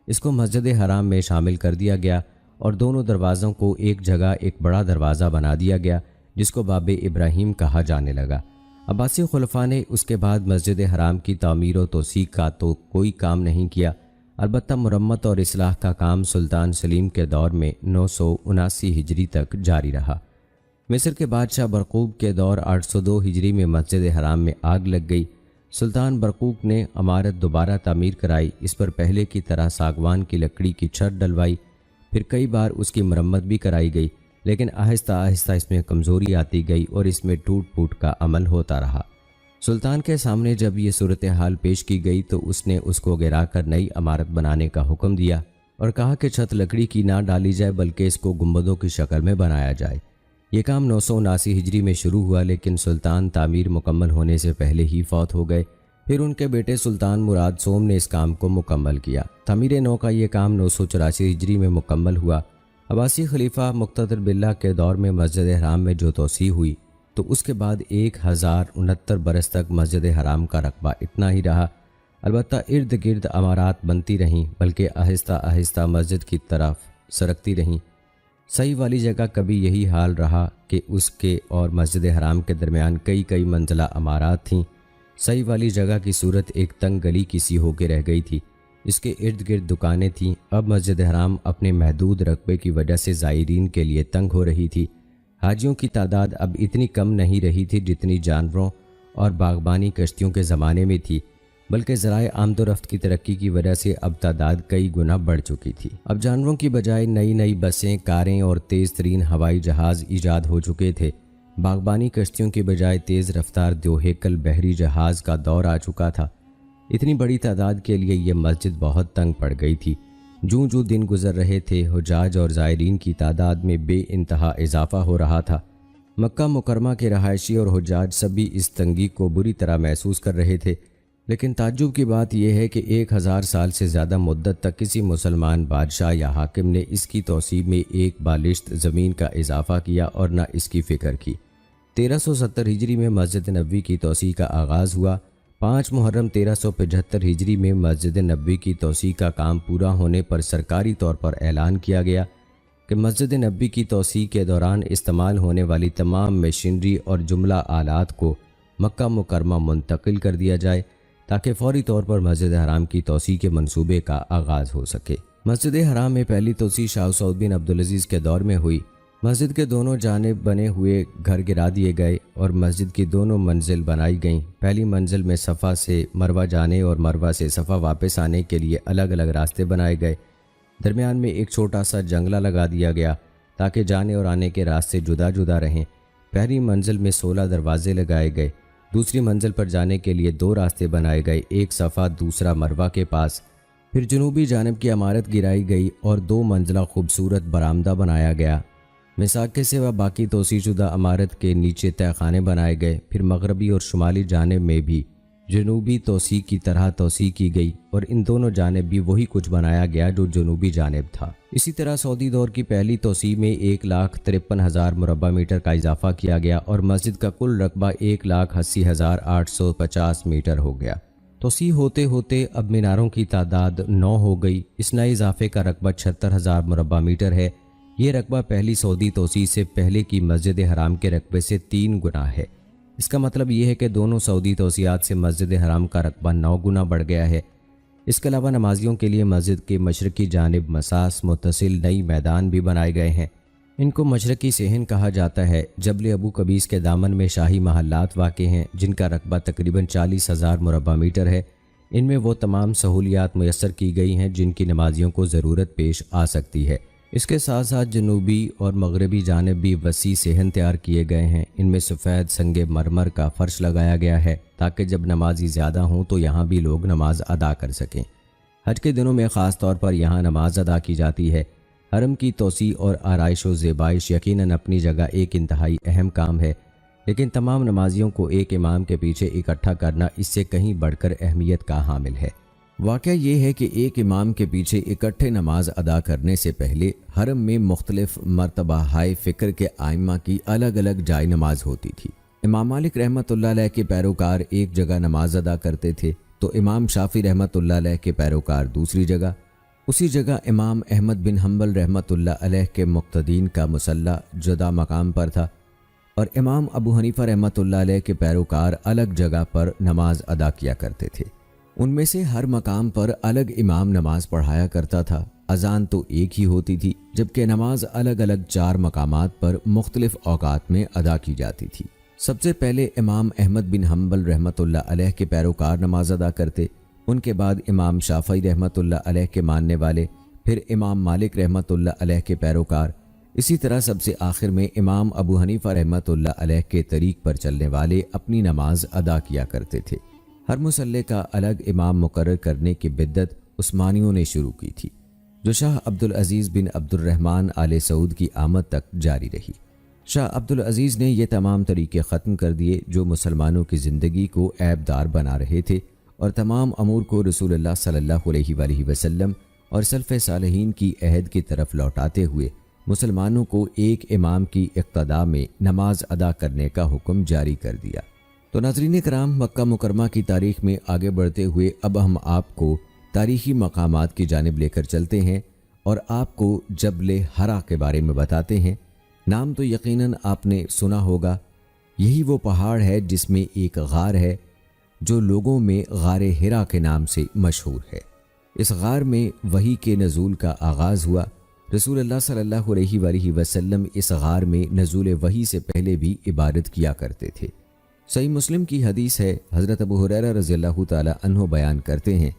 اس کو مسجد حرام میں شامل کر دیا گیا اور دونوں دروازوں کو ایک جگہ ایک بڑا دروازہ بنا دیا گیا جس کو باب ابراہیم کہا جانے لگا۔ عباسی خلفاء نے اس کے بعد مسجد حرام کی تعمیر و توسیع کا تو کوئی کام نہیں کیا، البتہ مرمت اور اصلاح کا کام سلطان سلیم کے دور میں 979 ہجری تک جاری رہا۔ مصر کے بادشاہ برقوق کے دور 802 ہجری میں مسجد حرام میں آگ لگ گئی۔ سلطان برقوق نے عمارت دوبارہ تعمیر کرائی، اس پر پہلے کی طرح ساگوان کی لکڑی کی چھت ڈلوائی، پھر کئی بار اس کی مرمت بھی کرائی گئی، لیکن آہستہ آہستہ اس میں کمزوری آتی گئی اور اس میں ٹوٹ پھوٹ کا عمل ہوتا رہا۔ سلطان کے سامنے جب یہ صورتحال پیش کی گئی تو اس نے اس کو گرا کر نئی عمارت بنانے کا حکم دیا اور کہا کہ چھت لکڑی کی نہ ڈالی جائے بلکہ اس کو گنبدوں کی شکل میں بنایا جائے۔ یہ کام 979 ہجری میں شروع ہوا، لیکن سلطان تعمیر مکمل ہونے سے پہلے ہی فوت ہو گئے۔ پھر ان کے بیٹے سلطان مراد سوم نے اس کام کو مکمل کیا۔ تعمیر نو کا یہ کام 984 ہجری میں مکمل ہوا۔ عباسی خلیفہ مقتدر باللہ کے دور میں مسجد حرام میں جو توسیع ہوئی تو اس کے بعد 1069 برس تک مسجد حرام کا رقبہ اتنا ہی رہا، البتہ ارد گرد عمارات بنتی رہیں بلکہ آہستہ آہستہ مسجد کی طرف سرکتی رہیں۔ صحیح والی جگہ کبھی یہی حال رہا کہ اس کے اور مسجد حرام کے درمیان کئی منزلہ عمارات تھیں۔ صحیح والی جگہ کی صورت ایک تنگ گلی کی سی ہو کے رہ گئی تھی، اس کے ارد گرد دکانیں تھیں۔ اب مسجد حرام اپنے محدود رقبے کی وجہ سے زائرین کے لیے تنگ ہو رہی تھی۔ حاجیوں کی تعداد اب اتنی کم نہیں رہی تھی جتنی جانوروں اور باغبانی کشتیوں کے زمانے میں تھی، بلکہ ذرائع آمد و رفت کی ترقی کی وجہ سے اب تعداد کئی گنا بڑھ چکی تھی۔ اب جانوروں کی بجائے نئی بسیں، کاریں اور تیز ترین ہوائی جہاز ایجاد ہو چکے تھے۔ باغبانی کشتیوں کی بجائے تیز رفتار 2 ہیکل بحری جہاز کا دور آ چکا تھا۔ اتنی بڑی تعداد کے لیے یہ مسجد بہت تنگ پڑ گئی تھی۔ جوں دن گزر رہے تھے، حجاج اور زائرین کی تعداد میں بے انتہا اضافہ ہو رہا تھا۔ مکہ مکرمہ کے رہائشی اور حجاج سبھی اس تنگی کو بری طرح محسوس کر رہے تھے، لیکن تعجب کی بات یہ ہے کہ 1000 سال سے زیادہ مدت تک کسی مسلمان بادشاہ یا حاکم نے اس کی توسیع میں ایک بالشت زمین کا اضافہ کیا اور نہ اس کی فکر کی۔ 1370 ہجری میں مسجد نبوی کی توسیع کا آغاز ہوا۔ 5 محرم 1375 ہجری میں مسجد نبوی کی توسیع کا کام پورا ہونے پر سرکاری طور پر اعلان کیا گیا کہ مسجد نبوی کی توسیع کے دوران استعمال ہونے والی تمام مشینری اور جملہ آلات کو مکہ مکرمہ منتقل کر دیا جائے تاکہ فوری طور پر مسجد حرام کی توسیع کے منصوبے کا آغاز ہو سکے۔ مسجد حرام میں پہلی توسیع شاہ سعود بن عبدالعزیز کے دور میں ہوئی۔ مسجد کے دونوں جانب بنے ہوئے گھر گرا دیے گئے اور مسجد کی دونوں منزل بنائی گئیں۔ پہلی منزل میں صفا سے مروہ جانے اور مروہ سے صفا واپس آنے کے لیے الگ الگ راستے بنائے گئے۔ درمیان میں ایک چھوٹا سا جنگلہ لگا دیا گیا تاکہ جانے اور آنے کے راستے جدا جدا رہیں۔ پہلی منزل میں 16 دروازے لگائے گئے۔ دوسری منزل پر جانے کے لیے 2 راستے بنائے گئے، ایک صفا دوسرا مروہ کے پاس۔ پھر جنوبی جانب کی عمارت گرائی گئی اور 2 منزلہ خوبصورت برآمدہ بنایا گیا۔ مساق کے سوا باقی توسیع شدہ عمارت کے نیچے تہہ خانے بنائے گئے۔ پھر مغربی اور شمالی جانب میں بھی جنوبی توسیع کی طرح توسیع کی گئی اور ان دونوں جانب بھی وہی کچھ بنایا گیا جو جنوبی جانب تھا۔ اسی طرح سعودی دور کی پہلی توسیع میں 1,53,000 مربع میٹر کا اضافہ کیا گیا اور مسجد کا کل رقبہ 1,80,850 میٹر ہو گیا۔ توسیع ہوتے ہوتے اب میناروں کی تعداد 9 ہو گئی۔ اس نئے اضافے کا رقبہ 76,000 مربع میٹر ہے۔ یہ رقبہ پہلی سعودی توسیع سے پہلے کی مسجد حرام کے رقبے سے 3 گنا ہے۔ اس کا مطلب یہ ہے کہ دونوں سعودی توسیعات سے مسجد حرام کا رقبہ 9 گنا بڑھ گیا ہے۔ اس کے علاوہ نمازیوں کے لیے مسجد کے مشرقی جانب مساس متصل نئی میدان بھی بنائے گئے ہیں۔ ان کو مشرقی صحن کہا جاتا ہے۔ جبل ابو قبیس کے دامن میں شاہی محلات واقع ہیں جن کا رقبہ تقریباً 40,000 مربع میٹر ہے۔ ان میں وہ تمام سہولیات میسر کی گئی ہیں جن کی نمازیوں کو ضرورت پیش آ سکتی ہے۔ اس کے ساتھ ساتھ جنوبی اور مغربی جانب بھی وسیع صحن تیار کیے گئے ہیں۔ ان میں سفید سنگ مرمر کا فرش لگایا گیا ہے تاکہ جب نمازی زیادہ ہوں تو یہاں بھی لوگ نماز ادا کر سکیں۔ حج کے دنوں میں خاص طور پر یہاں نماز ادا کی جاتی ہے۔ حرم کی توسیع اور آرائش و زیبائش یقیناً اپنی جگہ ایک انتہائی اہم کام ہے، لیکن تمام نمازیوں کو ایک امام کے پیچھے اکٹھا کرنا اس سے کہیں بڑھ کر اہمیت کا حامل ہے۔ واقعہ یہ ہے کہ ایک امام کے پیچھے اکٹھے نماز ادا کرنے سے پہلے حرم میں مختلف مرتبہ ہائے فکر کے ائمہ کی الگ الگ جائے نماز ہوتی تھی۔ امام مالک رحمۃ اللہ علیہ کے پیروکار ایک جگہ نماز ادا کرتے تھے تو امام شافعی رحمۃ اللہ علیہ کے پیروکار دوسری جگہ۔ اسی جگہ امام احمد بن حنبل رحمۃ اللہ علیہ کے مقتدین کا مصلی جدا مقام پر تھا، اور امام ابو حنیفہ رحمۃ اللہ علیہ کے پیروکار الگ جگہ پر نماز ادا کیا کرتے تھے۔ ان میں سے ہر مقام پر الگ امام نماز پڑھایا کرتا تھا۔ اذان تو ایک ہی ہوتی تھی، جبکہ نماز الگ الگ 4 مقامات پر مختلف اوقات میں ادا کی جاتی تھی۔ سب سے پہلے امام احمد بن حنبل رحمۃ اللہ علیہ کے پیروکار نماز ادا کرتے، ان کے بعد امام شافعی رحمۃ اللہ علیہ کے ماننے والے، پھر امام مالک رحمۃ اللہ علیہ کے پیروکار، اسی طرح سب سے آخر میں امام ابو حنیفہ رحمۃ اللہ علیہ کے طریق پر چلنے والے اپنی نماز ادا کیا کرتے تھے۔ ہر مصلی کا الگ امام مقرر کرنے کی بدعت عثمانیوں نے شروع کی تھی، جو شاہ عبدالعزیز بن عبد الرحمن آل سعود کی آمد تک جاری رہی۔ شاہ عبدالعزیز نے یہ تمام طریقے ختم کر دیے جو مسلمانوں کی زندگی کو عیب دار بنا رہے تھے، اور تمام امور کو رسول اللہ صلی اللہ علیہ وآلہ وسلم اور سلف صالحین کی عہد کی طرف لوٹاتے ہوئے مسلمانوں کو ایک امام کی اقتداء میں نماز ادا کرنے کا حکم جاری کر دیا۔ تو ناظرین کرام، مکہ مکرمہ کی تاریخ میں آگے بڑھتے ہوئے اب ہم آپ کو تاریخی مقامات کی جانب لے کر چلتے ہیں اور آپ کو جبل حرا کے بارے میں بتاتے ہیں۔ نام تو یقیناً آپ نے سنا ہوگا، یہی وہ پہاڑ ہے جس میں ایک غار ہے جو لوگوں میں غار حرا کے نام سے مشہور ہے۔ اس غار میں وحی کے نزول کا آغاز ہوا۔ رسول اللہ صلی اللہ علیہ وآلہ وسلم اس غار میں نزول وحی سے پہلے بھی عبادت کیا کرتے تھے۔ صحیح مسلم کی حدیث ہے، حضرت ابو ہریرہ رضی اللہ تعالی عنہ بیان کرتے ہیں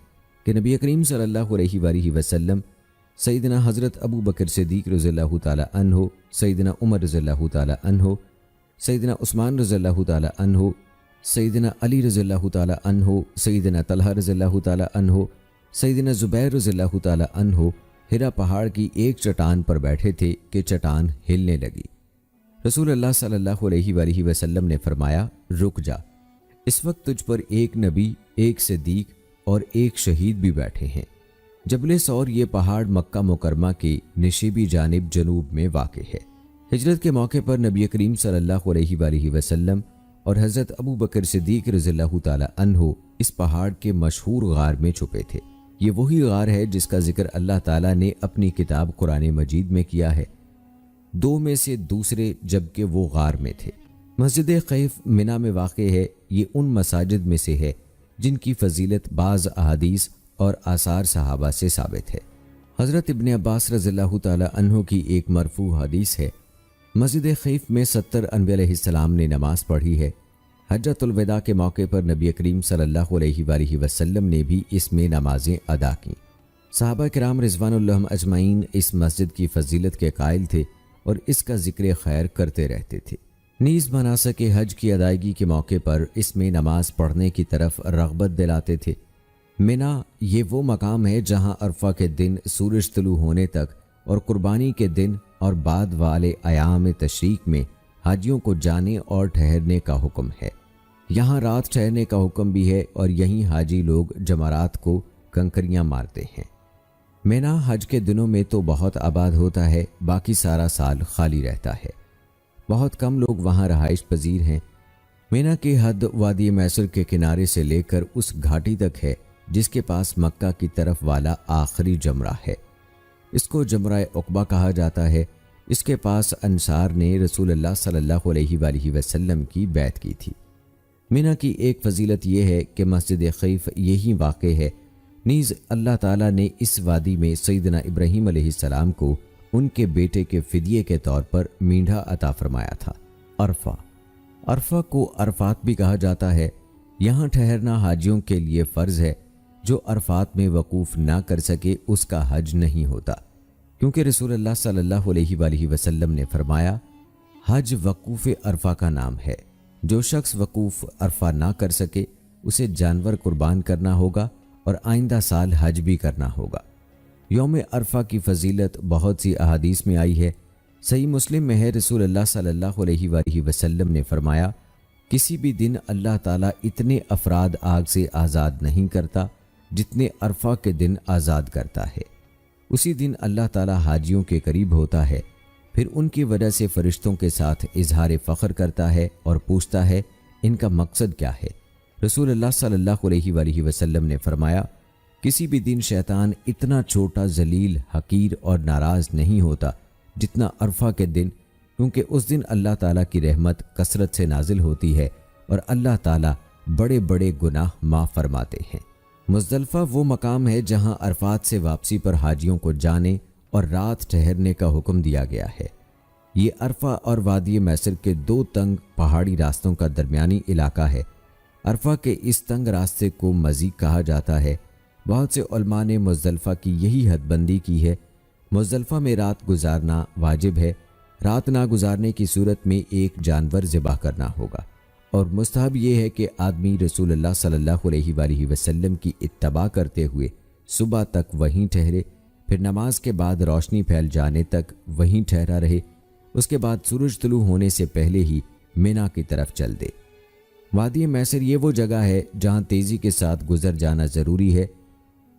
کہ نبی کریم صلی اللہ علیہ وآلہ وسلم سیدنا حضرت ابو بکر صدیق رضی اللہ تعالی عنہ، سیدنا عمر رضی اللہ تعالی عنہ، سیدنا عثمان رضی اللہ تعالی عنہ، سیدنا علی رضی اللہ تعالی عنہ، سیدنا طلحہ رضی اللہ تعالی عنہ، سیدنا زبیر رضی اللہ تعالی عنہ حرا پہاڑ کی ایک چٹان پر بیٹھے تھے کہ چٹان ہلنے لگی۔ رسول اللہ صلی اللہ علیہ وآلہ وسلم نے فرمایا، رک جا، اس وقت تجھ پر ایک نبی، ایک صدیق اور ایک شہید بھی بیٹھے ہیں۔ جبل ثور یہ پہاڑ مکہ مکرمہ کی نشیبی جانب جنوب میں واقع ہے۔ ہجرت کے موقع پر نبی کریم صلی اللہ علیہ وآلہ وسلم اور حضرت ابو بکر صدیق رضی اللہ تعالی عنہ اس پہاڑ کے مشہور غار میں چھپے تھے۔ یہ وہی غار ہے جس کا ذکر اللہ تعالیٰ نے اپنی کتاب قرآن مجید میں کیا ہے، 2 میں سے دوسرے جبکہ وہ غار میں تھے۔ مسجد خیف منی میں واقع ہے۔ یہ ان مساجد میں سے ہے جن کی فضیلت بعض احادیث اور آثار صحابہ سے ثابت ہے۔ حضرت ابن عباس رضی اللہ تعالی عنہ کی ایک مرفوع حدیث ہے، مسجد خیف میں 70 انبیاء علیہ السلام نے نماز پڑھی ہے۔ حجۃ الوداع کے موقع پر نبی کریم صلی اللہ علیہ وآلہ وسلم نے بھی اس میں نمازیں ادا کیں۔ صحابہ کرام رضوان اللہ اجمعین اس مسجد کی فضیلت کے قائل تھے اور اس کا ذکر خیر کرتے رہتے تھے۔ نیز مناسک حج کی ادائیگی کے موقع پر اس میں نماز پڑھنے کی طرف رغبت دلاتے تھے۔ منی یہ وہ مقام ہے جہاں عرفہ کے دن سورج طلوع ہونے تک اور قربانی کے دن اور بعد والے ایام تشریق میں حاجیوں کو جانے اور ٹھہرنے کا حکم ہے۔ یہاں رات ٹھہرنے کا حکم بھی ہے اور یہیں حاجی لوگ جمرات کو کنکریاں مارتے ہیں۔ منی حج کے دنوں میں تو بہت آباد ہوتا ہے، باقی سارا سال خالی رہتا ہے۔ بہت کم لوگ وہاں رہائش پذیر ہیں۔ منی کی حد وادی میسر کے کنارے سے لے کر اس گھاٹی تک ہے جس کے پاس مکہ کی طرف والا آخری جمرہ ہے۔ اس کو جمرہ عقبہ کہا جاتا ہے۔ اس کے پاس انصار نے رسول اللہ صلی اللہ علیہ وآلہ وسلم کی بیعت کی تھی۔ منی کی ایک فضیلت یہ ہے کہ مسجد خیف یہی واقع ہے۔ نیز اللہ تعالیٰ نے اس وادی میں سیدنا ابراہیم علیہ السلام کو ان کے بیٹے کے فدیے کے طور پر مینڈھا عطا فرمایا تھا۔ عرفہ کو عرفات بھی کہا جاتا ہے۔ یہاں ٹھہرنا حاجیوں کے لیے فرض ہے۔ جو عرفات میں وقوف نہ کر سکے اس کا حج نہیں ہوتا۔ کیونکہ رسول اللہ صلی اللہ علیہ وآلہ وسلم نے فرمایا حج وقوف عرفہ کا نام ہے، جو شخص وقوف عرفہ نہ کر سکے اسے جانور قربان کرنا ہوگا اور آئندہ سال حج بھی کرنا ہوگا۔ یوم عرفہ کی فضیلت بہت سی احادیث میں آئی ہے۔ صحیح مسلم میں ہے، رسول اللہ صلی اللہ علیہ وآلہ وسلم نے فرمایا کسی بھی دن اللہ تعالیٰ اتنے افراد آگ سے آزاد نہیں کرتا جتنے عرفہ کے دن آزاد کرتا ہے۔ اسی دن اللہ تعالیٰ حاجیوں کے قریب ہوتا ہے، پھر ان کی وجہ سے فرشتوں کے ساتھ اظہار فخر کرتا ہے اور پوچھتا ہے ان کا مقصد کیا ہے۔ رسول اللہ صلی اللہ علیہ وآلہ وسلم نے فرمایا کسی بھی دن شیطان اتنا چھوٹا، ذلیل، حقیر اور ناراض نہیں ہوتا جتنا عرفہ کے دن، کیونکہ اس دن اللہ تعالیٰ کی رحمت کثرت سے نازل ہوتی ہے اور اللہ تعالیٰ بڑے بڑے گناہ معاف فرماتے ہیں۔ مزدلفہ وہ مقام ہے جہاں عرفات سے واپسی پر حاجیوں کو جانے اور رات ٹھہرنے کا حکم دیا گیا ہے۔ یہ عرفہ اور وادی میسر کے دو تنگ پہاڑی راستوں کا درمیانی علاقہ ہے۔ عرفہ کے اس تنگ راستے کو مضیق کہا جاتا ہے۔ بہت سے علماء نے مزدلفہ کی یہی حد بندی کی ہے۔ مزدلفہ میں رات گزارنا واجب ہے۔ رات نہ گزارنے کی صورت میں ایک جانور ذبح کرنا ہوگا، اور مستحب یہ ہے کہ آدمی رسول اللہ صلی اللہ علیہ وآلہ وسلم کی اتباع کرتے ہوئے صبح تک وہیں ٹھہرے، پھر نماز کے بعد روشنی پھیل جانے تک وہیں ٹھہرا رہے، اس کے بعد سورج طلوع ہونے سے پہلے ہی مینا کی طرف چل دے۔ وادی میسر یہ وہ جگہ ہے جہاں تیزی کے ساتھ گزر جانا ضروری ہے۔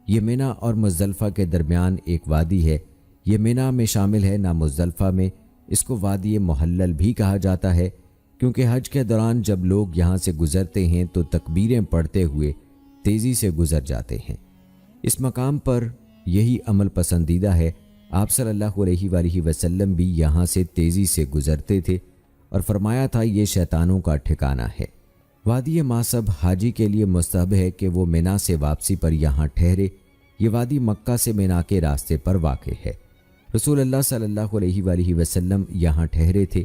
یہ مینا اور مزدلفہ کے درمیان ایک وادی ہے۔ یہ مینا میں شامل ہے نہ مزدلفہ میں۔ اس کو وادی محلل بھی کہا جاتا ہے، کیونکہ حج کے دوران جب لوگ یہاں سے گزرتے ہیں تو تکبیریں پڑھتے ہوئے تیزی سے گزر جاتے ہیں۔ اس مقام پر یہی عمل پسندیدہ ہے۔ آپ صلی اللہ علیہ وآلہ وسلم بھی یہاں سے تیزی سے گزرتے تھے اور فرمایا تھا یہ شیطانوں کا ٹھکانہ ہے۔ وادی ماسب حاجی کے لیے مستحب ہے کہ وہ مینا سے واپسی پر یہاں ٹھہرے۔ یہ وادی مکہ سے مینا کے راستے پر واقع ہے۔ رسول اللہ صلی اللہ علیہ وآلہ وسلم یہاں ٹھہرے تھے۔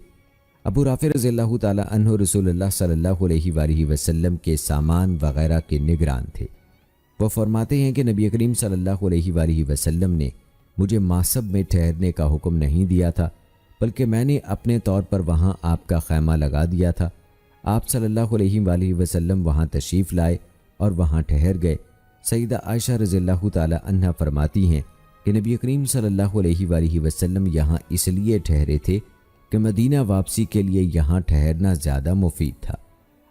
ابو رافع رضی اللہ تعالی عنہ رسول اللہ صلی اللہ علیہ وآلہ وسلم کے سامان وغیرہ کے نگران تھے۔ وہ فرماتے ہیں کہ نبی کریم صلی اللہ علیہ وآلہ وسلم نے مجھے ماسب میں ٹھہرنے کا حکم نہیں دیا تھا، بلکہ میں نے اپنے طور پر وہاں آپ کا خیمہ لگا دیا تھا۔ آپ صلی اللہ علیہ وآلہ وسلم وہاں تشریف لائے اور وہاں ٹھہر گئے۔ سیدہ عائشہ رضی اللہ تعالی عنہا فرماتی ہیں کہ نبی کریم صلی اللہ علیہ وآلہ وسلم یہاں اس لیے ٹھہرے تھے کہ مدینہ واپسی کے لیے یہاں ٹھہرنا زیادہ مفید تھا۔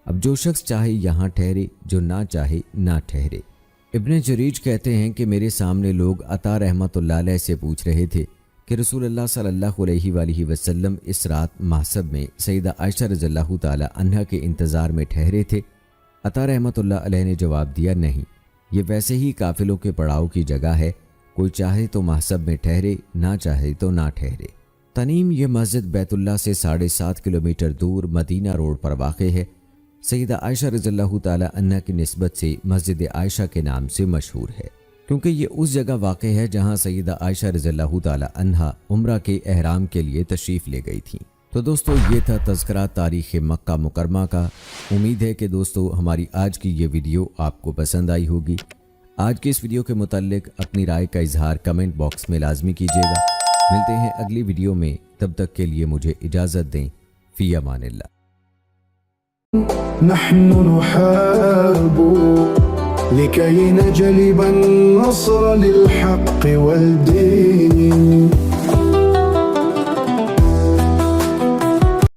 اب جو شخص چاہے یہاں ٹھہرے، جو نہ چاہے نہ ٹھہرے۔ ابن جریج کہتے ہیں کہ میرے سامنے لوگ عطا رحمۃ اللہ علیہ سے پوچھ رہے تھے کہ رسول اللہ صلی اللہ علیہ وآلہ وسلم اس رات محسب میں سیدہ عائشہ رضی اللہ تعالی عنہا کے انتظار میں ٹھہرے تھے۔ عطا رحمۃ اللہ علیہ نے جواب دیا نہیں، یہ ویسے ہی قافلوں کے پڑاؤ کی جگہ ہے، کوئی چاہے تو محسب میں ٹھہرے، نہ چاہے تو نہ ٹھہرے۔ تنیم یہ مسجد بیت اللہ سے 7.5 کلومیٹر دور مدینہ روڈ پر واقع ہے۔ سیدہ عائشہ رضی اللہ تعالی عنہا کی نسبت سے مسجد عائشہ کے نام سے مشہور ہے، کیونکہ یہ اس جگہ واقع ہے جہاں سیدہ عائشہ رضی اللہ تعالی عنہا عمرہ کے احرام کے لیے تشریف لے گئی تھیں۔ تو دوستو یہ تھا تذکرہ تاریخ مکہ مکرمہ کا۔ امید ہے کہ دوستو ہماری آج کی یہ ویڈیو آپ کو پسند آئی ہوگی۔ آج کی اس ویڈیو کے متعلق اپنی رائے کا اظہار کمنٹ باکس میں لازمی کیجیے گا۔ ملتے ہیں اگلی ویڈیو میں، تب تک کے لیے مجھے اجازت دیں۔ فی امان اللہ۔ نحن نحارب لكي نجلب النصر للحق والدين